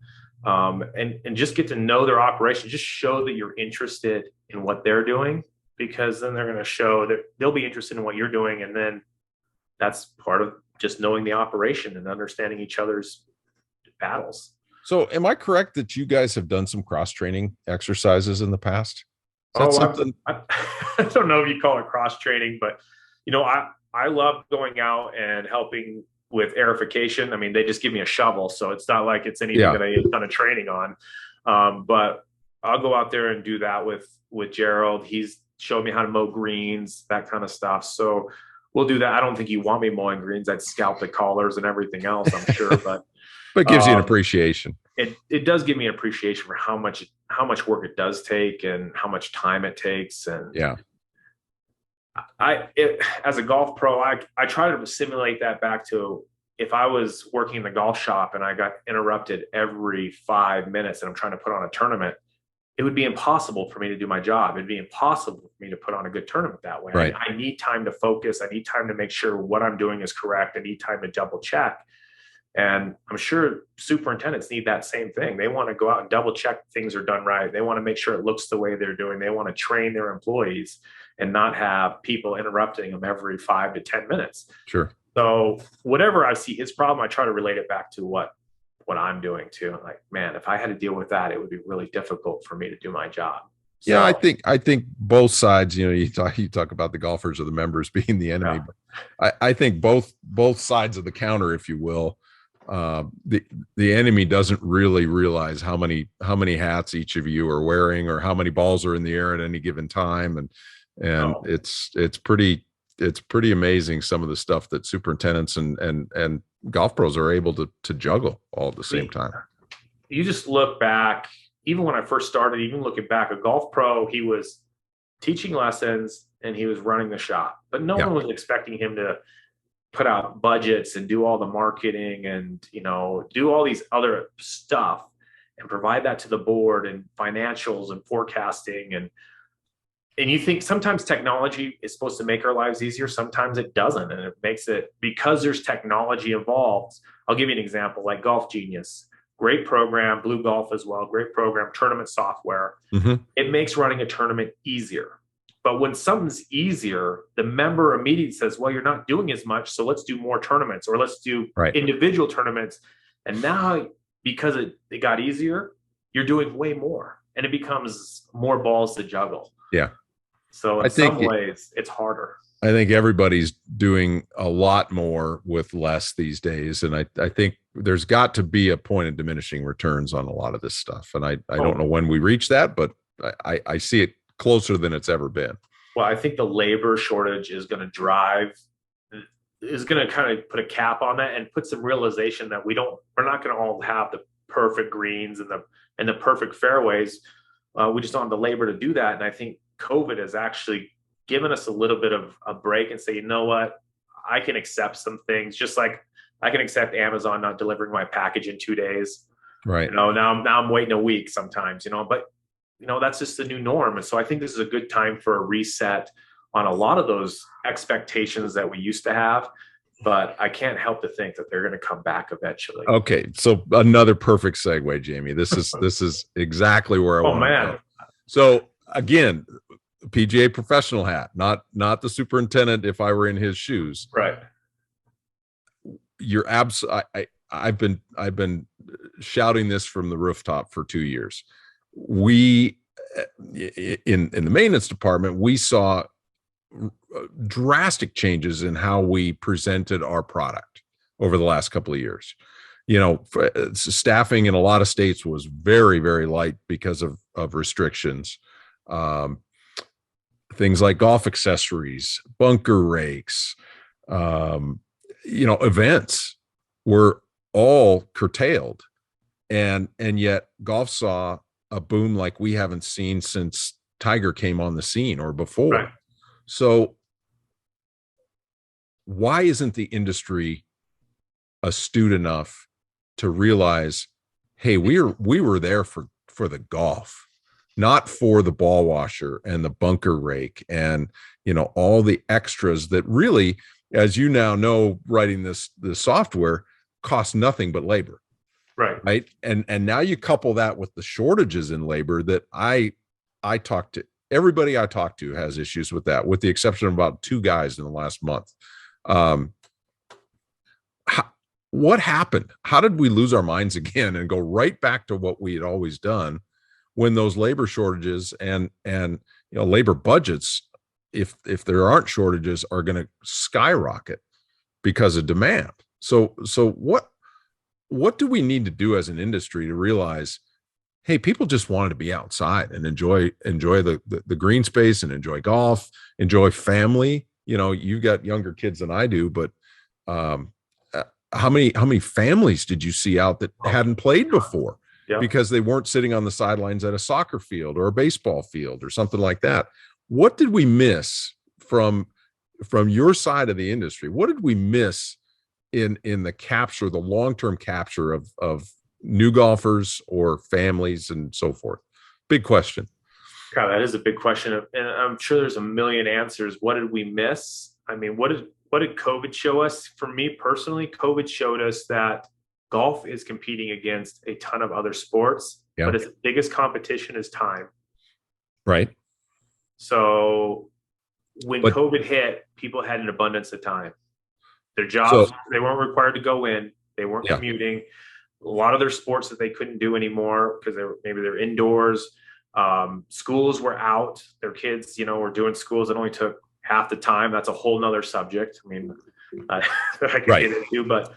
and just get to know their operation. Just show that you're interested in what they're doing, because then they're going to show that they'll be interested in what you're doing. And then that's part of just knowing the operation and understanding each other's battles. So am I correct that you guys have done some cross-training exercises in the past? Is that something? I don't know if you call it cross-training, but, I love going out and helping with aerification. I mean, they just give me a shovel, so it's not like it's anything that I have a ton of training on. But I'll go out there and do that with Gerald. He's showed me how to mow greens, that kind of stuff. So we'll do that. I don't think you want me mowing greens. I'd scalp the collars and everything else, I'm sure, but it gives you an appreciation. It does give me an appreciation for how much work it does take and how much time it takes. And as a golf pro, I try to simulate that back to if I was working in the golf shop and I got interrupted every 5 minutes and I'm trying to put on a tournament, it would be impossible for me to do my job. It'd be impossible for me to put on a good tournament that way. Right. I need time to focus. I need time to make sure what I'm doing is correct. I need time to double check. And I'm sure superintendents need that same thing. They want to go out and double check things are done right. They want to make sure it looks the way they're doing. They want to train their employees and not have people interrupting them every 5 to 10 minutes. Sure. So whatever I see his problem, I try to relate it back to what I'm doing too. Like, man, if I had to deal with that, it would be really difficult for me to do my job. Yeah, So I think both sides, you talk about the golfers or the members being the enemy, yeah. but I think both sides of the counter, if you will, the enemy doesn't really realize how many hats each of you are wearing or how many balls are in the air at any given time, and No. it's pretty amazing some of the stuff that superintendents and golf pros are able to juggle all at the I same mean, time. you just look back, even when I first started, even looking back, a golf pro, he was teaching lessons and he was running the shop, but no Yeah. one was expecting him to put out budgets and do all the marketing and, do all these other stuff and provide that to the board and financials and forecasting. And you think sometimes technology is supposed to make our lives easier. Sometimes it doesn't. And it makes it, because there's technology involved. I'll give you an example, like Golf Genius. Great program, Blue Golf as well, great program, tournament software. Mm-hmm. It makes running a tournament easier. But when something's easier, the member immediately says, well, you're not doing as much, so let's do more tournaments or let's do individual tournaments. And now, because it got easier, you're doing way more. And it becomes more balls to juggle. Yeah. So in some ways, it's harder. I think everybody's doing a lot more with less these days. And I think there's got to be a point of diminishing returns on a lot of this stuff. And I don't know when we reach that, but I see it closer than it's ever been. Well, I think the labor shortage is going to kind of put a cap on that and put some realization that we're not going to all have the perfect greens and the perfect fairways. We just don't have the labor to do that. And I think COVID has actually given us a little bit of a break and say, you know what, I can accept some things, just like I can accept Amazon not delivering my package in 2 days. Right. Now I'm waiting a week sometimes, but that's just the new norm. And so I think this is a good time for a reset on a lot of those expectations that we used to have, but I can't help to think that they're going to come back eventually. Okay. So another perfect segue, Jamie. This is exactly where I want to go. So again, PGA professional hat, not the superintendent if I were in his shoes. Right. You're I've been shouting this from the rooftop for 2 years. We in the maintenance department, we saw drastic changes in how we presented our product over the last couple of years. Staffing in a lot of states was very, very light because of restrictions. Things like golf accessories, bunker rakes, events were all curtailed. And yet golf saw a boom like we haven't seen since Tiger came on the scene or before. Right. So why isn't the industry astute enough to realize, hey, we were there for the golf, not for the ball washer and the bunker rake and all the extras that really, as you now know, writing this software costs nothing but labor. Right. And now you couple that with the shortages in labor that I talk to. Everybody I talk to has issues with that, with the exception of about 2 guys in the last month. What happened? How did we lose our minds again and go right back to what we had always done when those labor shortages and labor budgets, if there aren't shortages, are going to skyrocket because of demand? So what do we need to do as an industry to realize, hey, people just wanted to be outside and enjoy the green space and enjoy golf, enjoy family. You've got younger kids than I do, but how many families did you see out that hadn't played before because they weren't sitting on the sidelines at a soccer field or a baseball field or something like that? What did we miss from your side of the industry? What did we miss in the long-term capture of new golfers or families and so forth? Big question. God, that is a big question. And I'm sure there's a million answers. What did we miss? I mean, what did COVID show us? For me personally, COVID showed us that golf is competing against a ton of other sports, but its biggest competition is time. Right. So when COVID hit, people had an abundance of time. Their jobs, they weren't required to go in. They weren't commuting. A lot of their sports that they couldn't do anymore because they're indoors. Schools were out. Their kids, were doing schools that only took half the time. That's a whole nother subject. I mean, I could get into, but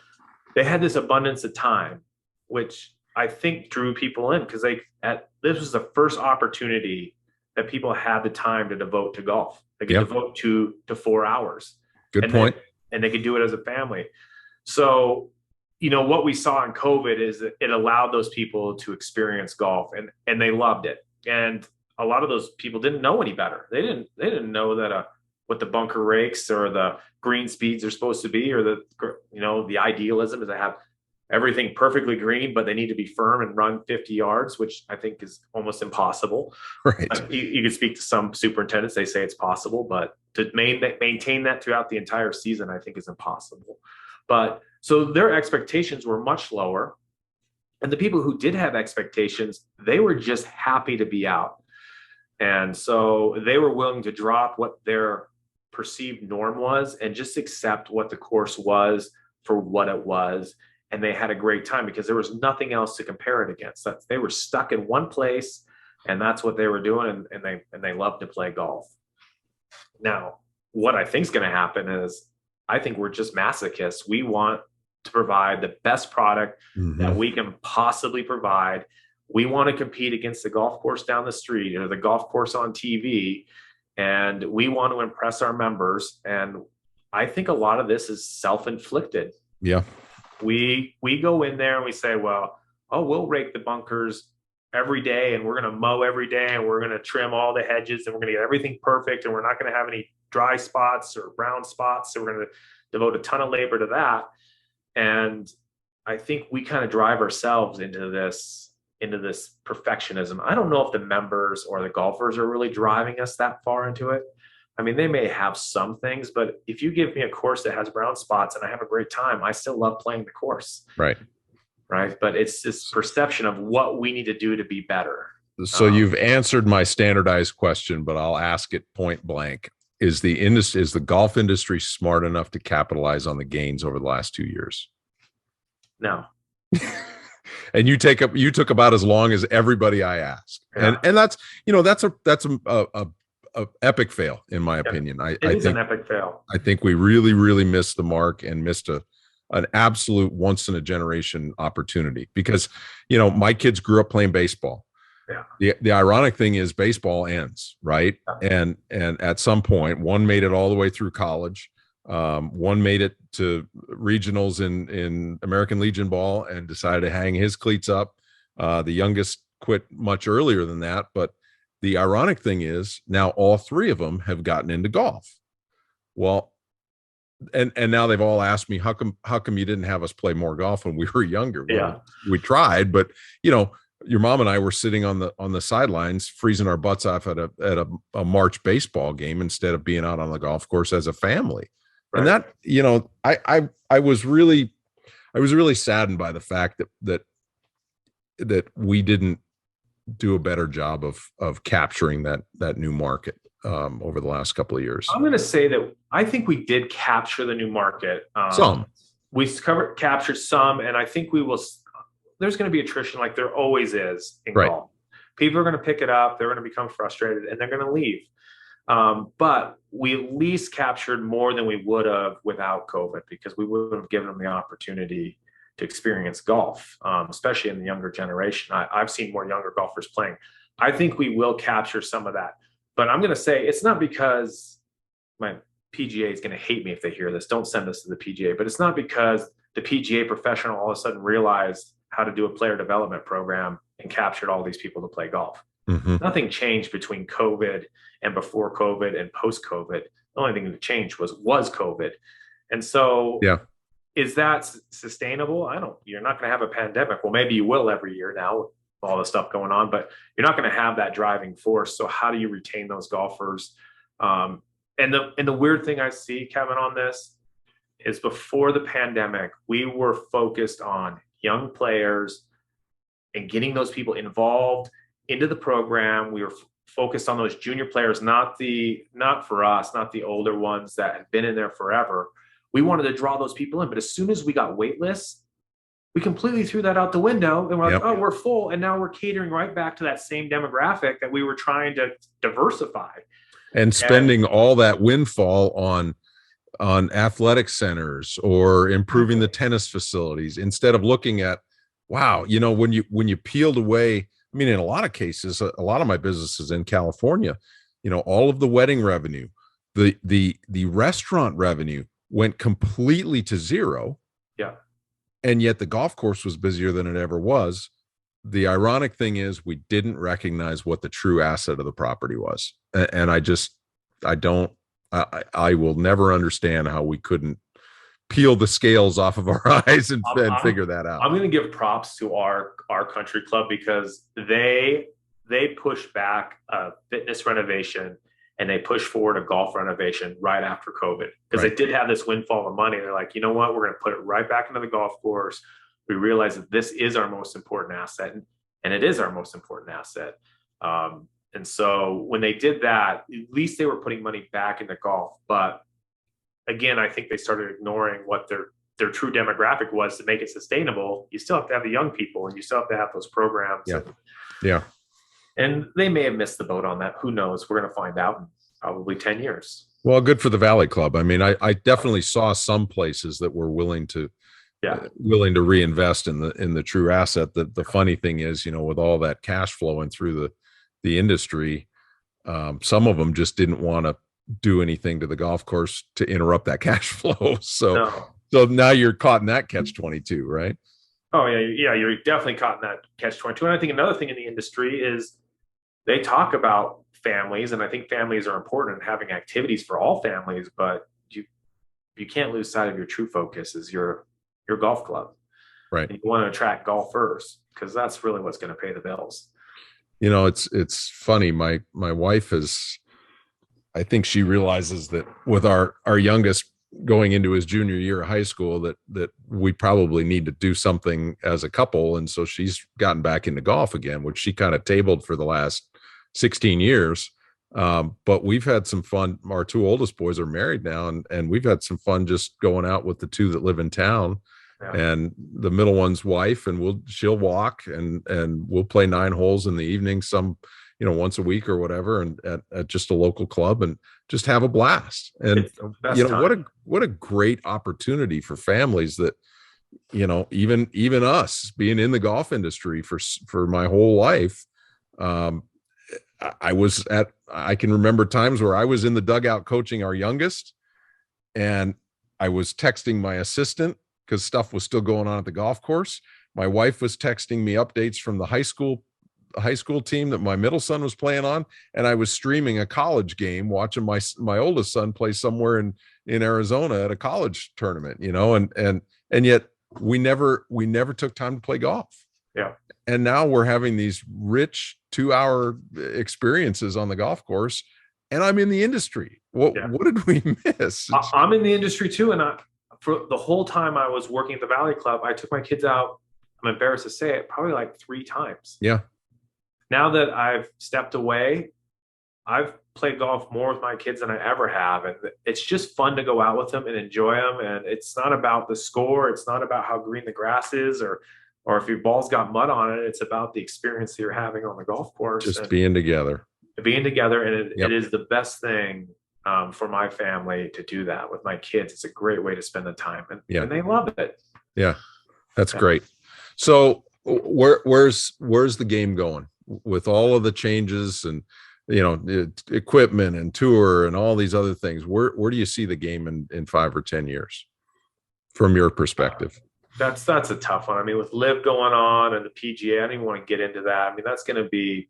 they had this abundance of time, which I think drew people in because this was the first opportunity that people had the time to devote to golf. They could devote to 4 hours. Good point. And they could do it as a family. So, what we saw in COVID is that it allowed those people to experience golf and they loved it. And a lot of those people didn't know any better. They didn't know that what the bunker rakes or the green speeds are supposed to be, or the idealism is to have everything perfectly green, but they need to be firm and run 50 yards, which I think is almost impossible. Right. You can speak to some superintendents, they say it's possible, but to maintain that throughout the entire season, I think is impossible. But so their expectations were much lower. And the people who did have expectations, they were just happy to be out. And so they were willing to drop what their perceived norm was and just accept what the course was for what it was. And they had a great time because there was nothing else to compare it against. They were stuck in one place, and that's what they were doing. And they loved to play golf. Now, what I think is going to happen is I think we're just masochists. We want to provide the best product that we can possibly provide. We want to compete against the golf course down the street or the golf course on TV, and we want to impress our members. And I think a lot of this is self-inflicted. Yeah. We go in there and we say, we'll rake the bunkers every day, and we're going to mow every day, and we're going to trim all the hedges, and we're going to get everything perfect, and we're not going to have any dry spots or brown spots. So we're going to devote a ton of labor to that. And I think we kind of drive ourselves into this perfectionism. I don't know if the members or the golfers are really driving us that far into it. I mean, they may have some things, but if you give me a course that has brown spots and I have a great time, I still love playing the course. Right. But it's this perception of what we need to do to be better. So you've answered my standardized question, but I'll ask it point blank. Is the golf industry smart enough to capitalize on the gains over the last 2 years? No. And you took about as long as everybody I asked. Yeah. And that's a epic fail in my opinion. I think an epic fail. I think we really, really missed the mark and missed an absolute once in a generation opportunity because, my kids grew up playing baseball. Yeah. The ironic thing is baseball ends, right? Yeah. And at some point, one made it all the way through college. One made it to regionals in American Legion ball and decided to hang his cleats up. The youngest quit much earlier than that. But the ironic thing is now all three of them have gotten into golf. Well, and now they've all asked me, how come you didn't have us play more golf when we were younger? Well, yeah, we tried, but your mom and I were sitting on the sidelines, freezing our butts off at a March baseball game instead of being out on the golf course as a family. Right. And that, I was really saddened by the fact that we didn't do a better job of capturing that new market over the last couple of years. I'm going to say that I think we did capture the new market. Some. We captured some, and I think we will. There's going to be attrition like there always is in golf. People are going to pick it up. They're going to become frustrated and they're going to leave. But we at least captured more than we would have without COVID because we would have given them the opportunity to experience golf, especially in the younger generation. I've seen more younger golfers playing. I think we will capture some of that. But I'm going to say it's not because my PGA is going to hate me if they hear this. Don't send this to the PGA. But it's not because the PGA professional all of a sudden realized how to do a player development program and captured all these people to play golf. Mm-hmm. Nothing changed between COVID and before COVID and post COVID. The only thing that changed was COVID. And so is that sustainable? You're not going to have a pandemic. Well, maybe you will every year now with all the stuff going on, but you're not going to have that driving force. So how do you retain those golfers? And the weird thing I see, Kevin, on this is before the pandemic, we were focused on young players and getting those people involved into the program. We were focused on those junior players, not for us, not the older ones that have been in there forever. We wanted to draw those people in, but as soon as we got wait lists, we completely threw that out the window, and we're like, Yep. oh, we're full. And now we're catering right back to that same demographic that we were trying to diversify. And spending all that windfall on athletic centers or improving the tennis facilities instead of looking at, wow, when you peeled away, I mean, in a lot of cases, a lot of my business is in California, all of the wedding revenue, the restaurant revenue went completely to zero. Yeah. And yet the golf course was busier than it ever was. The ironic thing is we didn't recognize what the true asset of the property was. And I will never understand how we couldn't peel the scales off of our eyes and figure that out. I'm going to give props to our country club, because they pushed back a fitness renovation and they pushed forward a golf renovation right after COVID, because they did have this windfall of money. They're like, you know what, we're going to put it right back into the golf course. We realize that this is our most important asset, and it is our most important asset. And so when they did that, at least they were putting money back into golf. But again, I think they started ignoring what their true demographic was to make it sustainable. You still have to have the young people, and you still have to have those programs. Yeah. And they may have missed the boat on that. Who knows? We're going to find out in probably 10 years. Well, good for the Valley Club. I mean, I definitely saw some places that were willing to reinvest in the true asset. The funny thing is, with all that cash flowing through the industry, some of them just didn't want to do anything to the golf course to interrupt that cash flow. So now you're caught in that catch-22, right? Oh yeah, you're definitely caught in that catch-22. And I think another thing in the industry is they talk about families, and I think families are important and having activities for all families, but you can't lose sight of your true focus is your golf club. Right. And you want to attract golfers, because that's really what's going to pay the bills. It's funny. My wife I think she realizes that with our youngest going into his junior year of high school, that we probably need to do something as a couple. And so she's gotten back into golf again, which she kind of tabled for the last 16 years. But we've had some fun. Our two oldest boys are married now, and we've had some fun just going out with the two that live in town. And the middle one's wife, and she'll walk and we'll play 9 holes in the evening, some, once a week or whatever, and at just a local club, and just have a blast. And what a great opportunity for families that, even us being in the golf industry for my whole life. I can remember times where I was in the dugout coaching our youngest, and I was texting my assistant because stuff was still going on at the golf course. My wife was texting me updates from the high school team that my middle son was playing on, and I was streaming a college game, watching my oldest son play somewhere in Arizona at a college tournament, and yet we never took time to play golf. Yeah. And now we're having these rich 2-hour experiences on the golf course, and I'm in the industry. What did we miss? I'm in the industry too, and for the whole time I was working at the Valley Club, I took my kids out, I'm embarrassed to say it, probably like 3 times. Yeah. Now that I've stepped away, I've played golf more with my kids than I ever have. And it's just fun to go out with them and enjoy them. And it's not about the score. It's not about how green the grass is or if your ball's got mud on it. It's about the experience that you're having on the golf course. Just being together. And it is the best thing for my family to do that with my kids. It's a great way to spend the time, and they love it. Yeah, that's great. So where's the game going with all of the changes and equipment and tour and all these other things? Where do you see the game in 5 or 10 years from your perspective? That's a tough one. I mean, with LIV going on and the PGA, I don't even want to get into that. I mean, that's going to be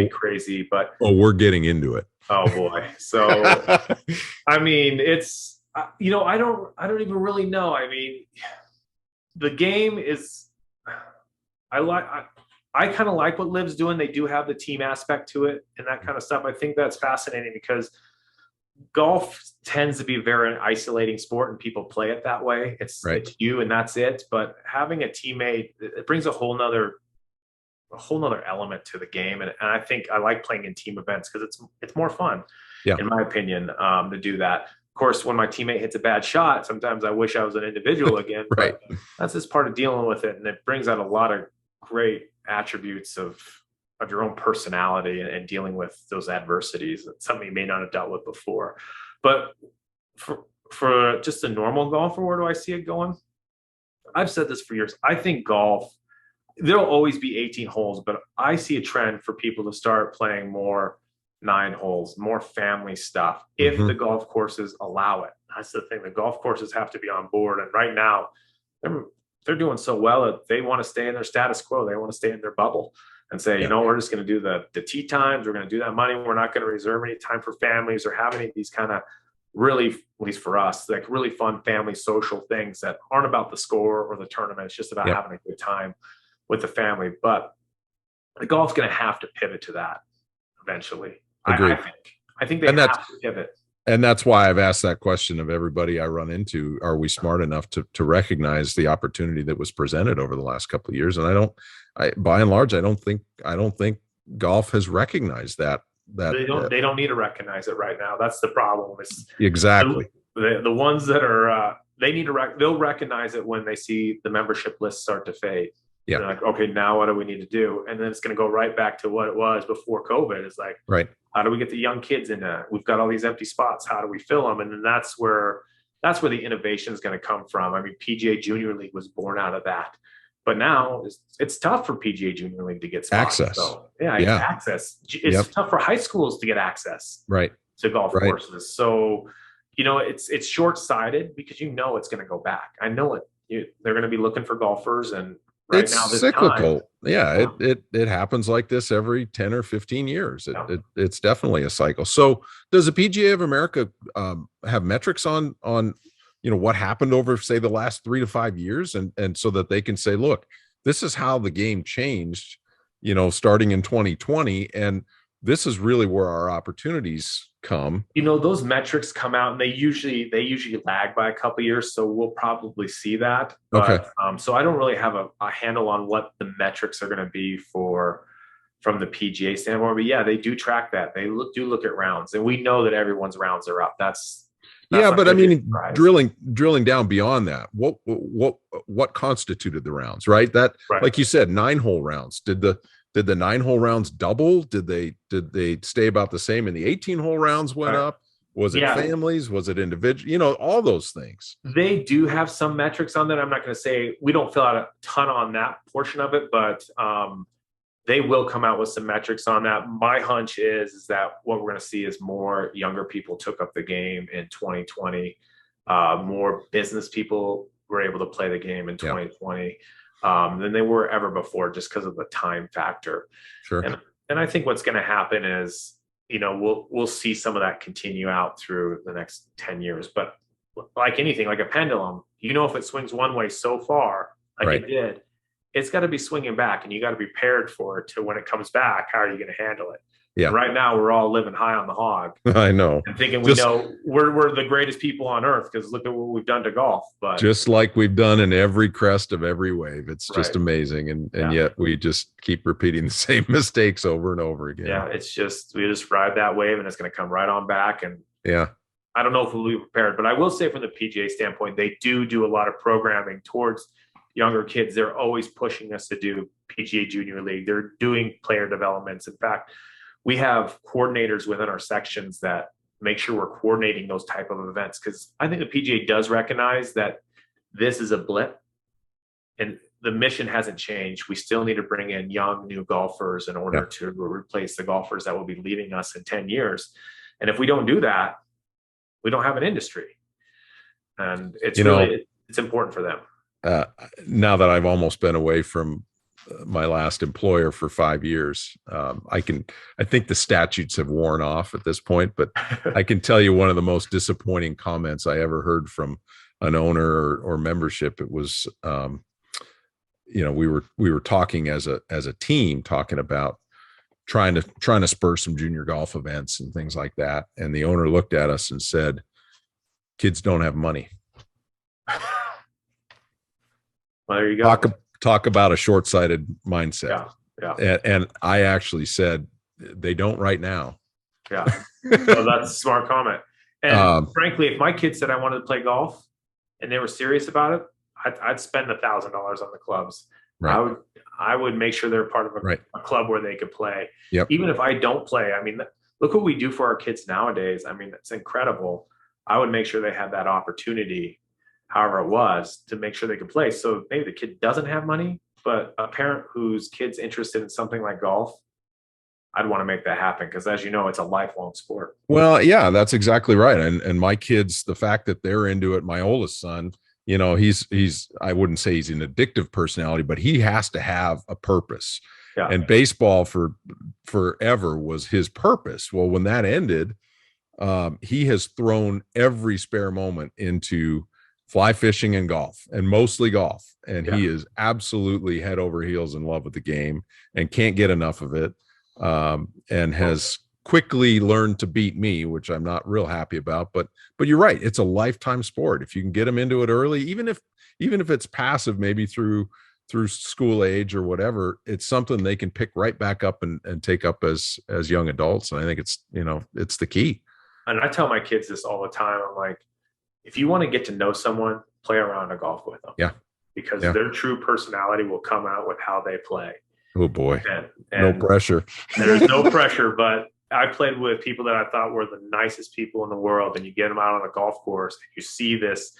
crazy. But we're getting into it. Oh boy. So I mean, it's I don't even really know. I mean, the game is. I kind of like what LIV's doing. They do have the team aspect to it and that kind of stuff. I think that's fascinating because golf tends to be a very isolating sport and people play it that way. It's you and that's it. But having a teammate, it brings a whole nother element to the game. And I think I like playing in team events because it's more fun, in my opinion, to do that. course, when my teammate hits a bad shot, sometimes I wish I was an individual again. Right. But that's just part of dealing with it. And it brings out a lot of great attributes of your own personality and dealing with those adversities. It's something you may not have dealt with before. But for just a normal golfer, where do I see it going? I've said this for years. I think golf, there'll always be 18 holes, but I see a trend for people to start playing more 9 holes, more family stuff, if the golf courses allow it. That's the thing. The golf courses have to be on board. And right now, they're doing so well that they want to stay in their status quo. They want to stay in their bubble and say, you know, we're just going to do the tee times. We're going to do that money. We're not going to reserve any time for families or have any of these kind of really, at least for us, like really fun family social things that aren't about the score or the tournament. It's just about having a good time with the family. But the golf's going to have to pivot to that eventually. Agreed. I think they have to pivot. And that's why I've asked that question of everybody I run into. Are we smart enough to recognize the opportunity that was presented over the last couple of years? And by and large, I don't think golf has recognized that. They don't need to recognize it right now. That's the problem. Exactly. The ones that are, they'll recognize it when they see the membership list start to fade. Yeah. They're like, okay, now what do we need to do? And then it's going to go right back to what it was before COVID. It's like, how do we get the young kids in there? We've got all these empty spots. How do we fill them? And then that's where the innovation is going to come from. I mean, PGA Junior League was born out of that. But now it's tough for PGA Junior League to get spots. Access. So, access. It's tough for high schools to get access to golf courses. So, you know, it's short-sighted because you know it's going to go back. I know it. They're going to be looking for golfers, and it's now this cyclical. It happens like this every 10 or 15 years. It's definitely a cycle. So does the PGA of America have metrics on what happened over, say, the last 3 to 5 years, and so that they can say, look, this is how the game changed, starting in 2020, and this is really where our opportunities come. Those metrics come out, and they usually lag by a couple of years, so we'll probably see that. But, so I don't really have a handle on what the metrics are going to be from the PGA standpoint. But yeah, they do track that. They do look at rounds, and we know that everyone's rounds are up. That's but I mean, drilling down beyond that, what constituted the rounds, right? Like you said, 9-hole rounds. Did the 9-hole rounds double? Did they stay about the same, and the 18-hole rounds went up? Was it families? Was it individual? All those things. They do have some metrics on that. I'm not going to say we don't fill out a ton on that portion of it, but they will come out with some metrics on that. My hunch is that what we're going to see is more younger people took up the game in 2020. More business people were able to play the game in 2020 than they were ever before, just because of the time factor. Sure. And I think what's going to happen is, we'll see some of that continue out through the next 10 years. But like anything, like a pendulum, if it swings one way so far, like it did, it's got to be swinging back, and you got to be prepared for it. To when it comes back, how are you going to handle it? Yeah. And right now, we're all living high on the hog. I know. And thinking we know we're the greatest people on earth because look at what we've done to golf. But just like we've done in every crest of every wave, it's just amazing. And yet we just keep repeating the same mistakes over and over again. Yeah, we just ride that wave, and it's going to come right on back. And I don't know if we'll be prepared, but I will say from the PGA standpoint, they do a lot of programming towards younger kids. They're always pushing us to do PGA Junior League. They're doing player developments. In fact, we have coordinators within our sections that make sure we're coordinating those type of events, because I think the PGA does recognize that this is a blip and the mission hasn't changed. We still need to bring in young new golfers in order to replace the golfers that will be leaving us in 10 years. And if we don't do that, we don't have an industry. And it's it's important for them. Now that I've almost been away from my last employer for 5 years, I think the statutes have worn off at this point, but I can tell you one of the most disappointing comments I ever heard from an owner or membership. It was, we were talking as a team, talking about trying to spur some junior golf events and things like that. And the owner looked at us and said, "Kids don't have money." Well, there you go. Talk about a short-sighted mindset. Yeah. And I actually said, they don't right now. Yeah. Well, that's a smart comment. And frankly, if my kids said I wanted to play golf and they were serious about it, I'd spend $1,000 on the clubs. Right. I would make sure they're part of a club where they could play. Yep. Even if I don't play, I mean, look what we do for our kids nowadays. I mean, it's incredible. I would make sure they had that opportunity, however it was, to make sure they could play. So maybe the kid doesn't have money, but a parent whose kid's interested in something like golf, I'd want to make that happen because, as you know, it's a lifelong sport. Well, yeah, that's exactly right. And my kids, the fact that they're into it, my oldest son, he's I wouldn't say he's an addictive personality, but he has to have a purpose. Yeah. And baseball for forever was his purpose. Well, when that ended, he has thrown every spare moment into fly fishing and golf, and mostly golf. And he is absolutely head over heels in love with the game and can't get enough of it. And has quickly learned to beat me, which I'm not real happy about, but you're right. It's a lifetime sport. If you can get them into it early, even if it's passive, maybe through school age or whatever, it's something they can pick right back up and take up as young adults. And I think it's the key. And I tell my kids this all the time. I'm like, if you want to get to know someone, play around a golf with them. Yeah. Because their true personality will come out with how they play. Oh boy. And no pressure. There's no pressure, but I played with people that I thought were the nicest people in the world, and you get them out on a golf course and you see this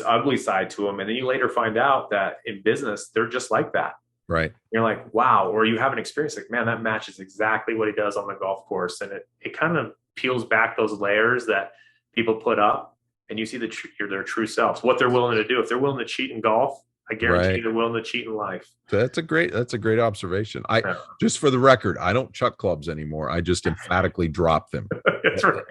ugly side to them. And then you later find out that in business, they're just like that. Right. You're like, wow. Or you have an experience like, man, that matches exactly what he does on the golf course. And it kind of peels back those layers that people put up, and you see their true selves, what they're willing to do. If they're willing to cheat in golf, I guarantee they're willing to cheat in life. That's a great observation. Just for the record, I don't chuck clubs anymore. I just emphatically drop them. That's right.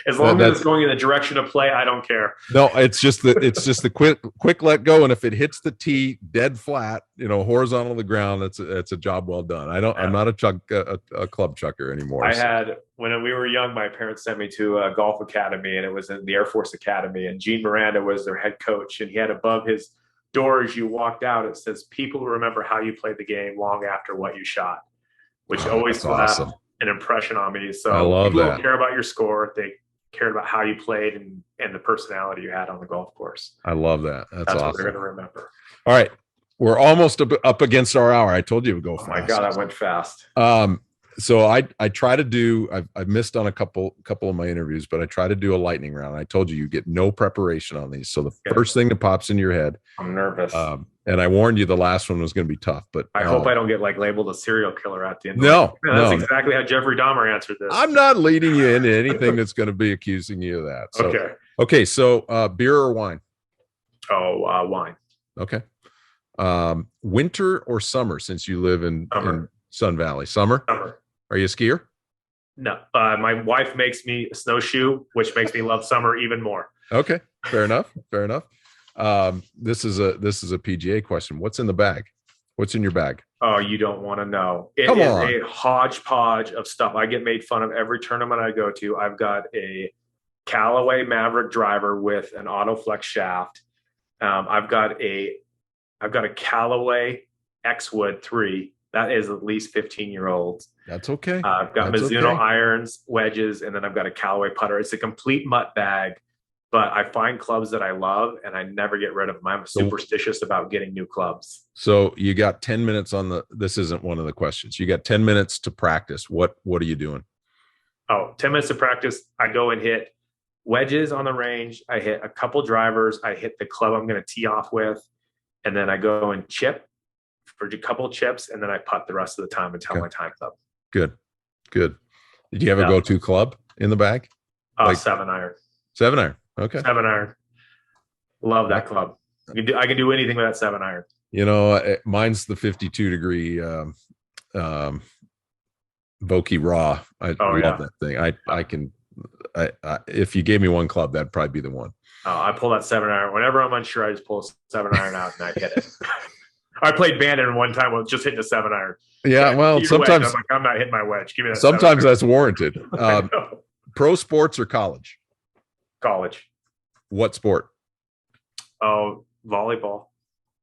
As long as it's going in the direction of play, I don't care. No, it's just the quick let go. And if it hits the tee dead flat, horizontal to the ground, that's a job well done. I'm not a club chucker anymore. When we were young, my parents sent me to a golf academy, and it was in the Air Force Academy, and Gene Miranda was their head coach, and he had above his door as you walked out, it says, "People remember how you played the game long after what you shot," which always left an impression on me. So I love people that. Don't care about your score; they cared about how you played and the personality you had on the golf course. I love that. That's awesome. What they're going to remember. All right, we're almost up against our hour. I told you it would go fast. Oh my God, I went fast. So I try to do. I've missed on a couple of my interviews, but I try to do a lightning round. I told you get no preparation on these. So the first thing that pops in your head. I'm nervous. And I warned you the last one was going to be tough, but I hope I don't get labeled a serial killer at the end. That's exactly how Jeffrey Dahmer answered this. I'm not leading you into anything that's going to be accusing you of that. So, okay. So beer or wine? Wine. Okay. Winter or summer? Since you live in Sun Valley, summer. Are you a skier? No. My wife makes me a snowshoe, which makes me love summer even more. Okay. Fair enough. This is a PGA question. What's in the bag? What's in your bag? Oh, you don't want to know. It is a hodgepodge of stuff. I get made fun of every tournament I go to. I've got a Callaway Maverick driver with an AutoFlex shaft. I've got a Callaway X-Wood 3. That is at least 15-year-old. That's okay. I've got Mizuno irons, wedges, and then I've got a Callaway putter. It's a complete mutt bag, but I find clubs that I love, and I never get rid of them. I'm superstitious about getting new clubs. So you got 10 minutes this isn't one of the questions. You got 10 minutes to practice. What are you doing? 10 minutes to practice. I go and hit wedges on the range. I hit a couple drivers. I hit the club I'm going to tee off with, and then I go and chip for a couple of chips, and then I putt the rest of the time until my time's up. Good. Did you have a go-to club in the bag? 7 iron. 7 iron. Okay. 7 iron. Love that club. I can do anything with that 7 iron. Mine's the 52 degree Vokey Raw. I love that thing. If you gave me one club, that'd probably be the one. I pull that 7 iron. Whenever I'm unsure, I just pull a 7 iron out and I hit it. I played Bandon one time with just hitting a 7 iron. Yeah, well, sometimes I'm not hitting my wedge. Give me that. Sometimes that's warranted. Pro sports or college? College. What sport? Oh, volleyball.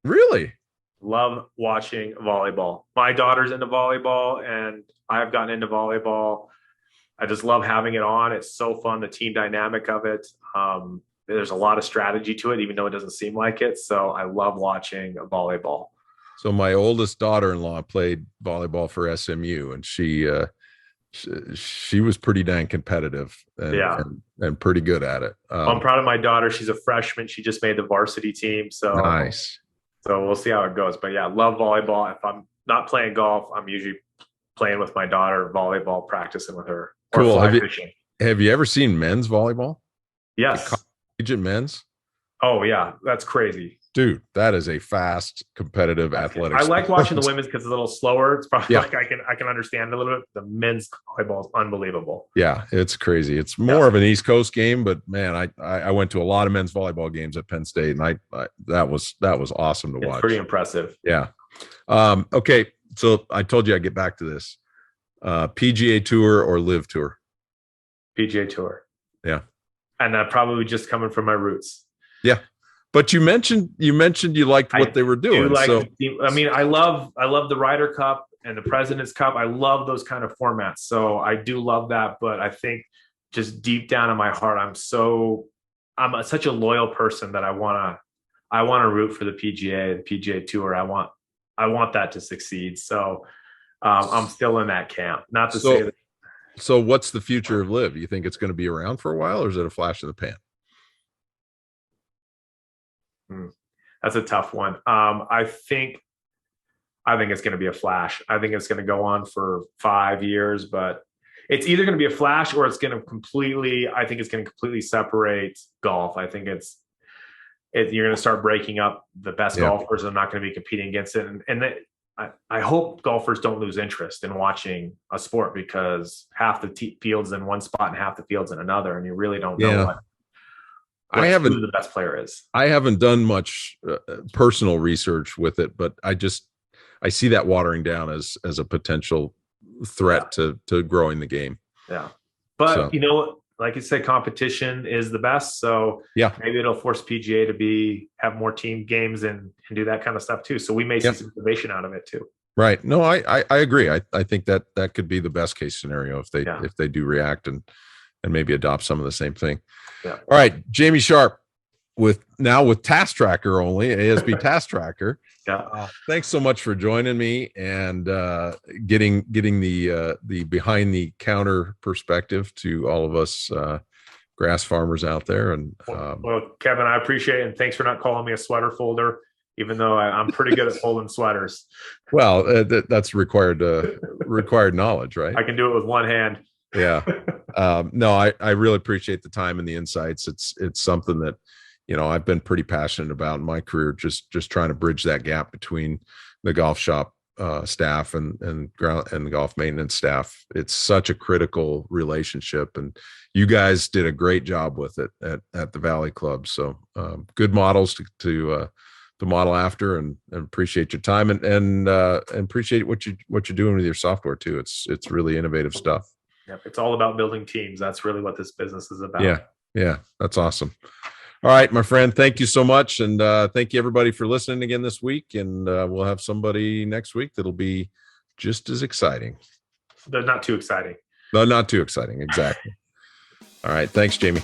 Really? Love watching volleyball. My daughter's into volleyball, and I've gotten into volleyball I just love having it on. It's so fun, the team dynamic of it. There's a lot of strategy to it, even though it doesn't seem like it. So I love watching volleyball. So my oldest daughter-in-law played volleyball for SMU, and she was pretty dang competitive and pretty good at it. I'm proud of my daughter. She's a freshman. She just made the varsity team. So nice. So we'll see how it goes. But yeah, love volleyball. If I'm not playing golf, I'm usually playing with my daughter, volleyball, practicing with her. Cool. Have you ever seen men's volleyball? Yes. Collegiate men's? Oh yeah, that's crazy. Dude, that is a fast, competitive athletic. I like watching the women's because it's a little slower. It's probably like I can understand a little bit. The men's volleyball is unbelievable. Yeah, it's crazy. It's more of an East Coast game, but man, I went to a lot of men's volleyball games at Penn State, and I that was awesome to watch. Pretty impressive. Yeah. Okay, so I told you I'd get back to this. PGA Tour or Live Tour? PGA Tour. Yeah. And probably just coming from my roots. Yeah. But you mentioned you liked what they were doing. I mean, I love the Ryder Cup and the President's Cup. I love those kind of formats. So I do love that. But I think just deep down in my heart, I'm such a loyal person that I want to root for the PGA Tour. I want that to succeed. So I'm still in that camp. Not to say that. So what's the future of Live? You think it's going to be around for a while, or is it a flash in the pan? That's a tough one. I think it's going to be a flash. I think it's going to go on for 5 years, but it's either going to be a flash or it's going to completely separate golf. I think you're going to start breaking up the best golfers and not going to be competing against it. I hope golfers don't lose interest in watching a sport, because half the field's in one spot and half the field's in another, and you really don't know who the best player is. I haven't done much personal research with it, but I see that watering down as a potential threat to growing the game. Yeah. But like you said, competition is the best. So maybe it'll force PGA to have more team games and do that kind of stuff too. So we may see some innovation out of it too. Right. No, I agree. I think that could be the best case scenario if they do react and maybe adopt some of the same thing. Yeah. All right, Jaime Sharp with Tasktracker only, ASB Tasktracker. Yeah. Thanks so much for joining me and getting the behind the counter perspective to all of us grass farmers out there. And well, Kevin, I appreciate it, and thanks for not calling me a sweater folder, even though I'm pretty good at folding sweaters. Well, that's required knowledge, right? I can do it with one hand. Yeah. No, I really appreciate the time and the insights. It's something that, I've been pretty passionate about in my career, just trying to bridge that gap between the golf shop staff and the golf maintenance staff. It's such a critical relationship, and you guys did a great job with it at the Valley Club. So good models to model after, and appreciate your time and appreciate what you're doing with your software too. It's really innovative stuff. Yep. It's all about building teams. That's really what this business is about. Yeah. That's awesome. All right, my friend, thank you so much. And thank you everybody for listening again this week. And we'll have somebody next week that'll be just as exciting. They're not too exciting. No, not too exciting. Exactly. All right. Thanks, Jamie.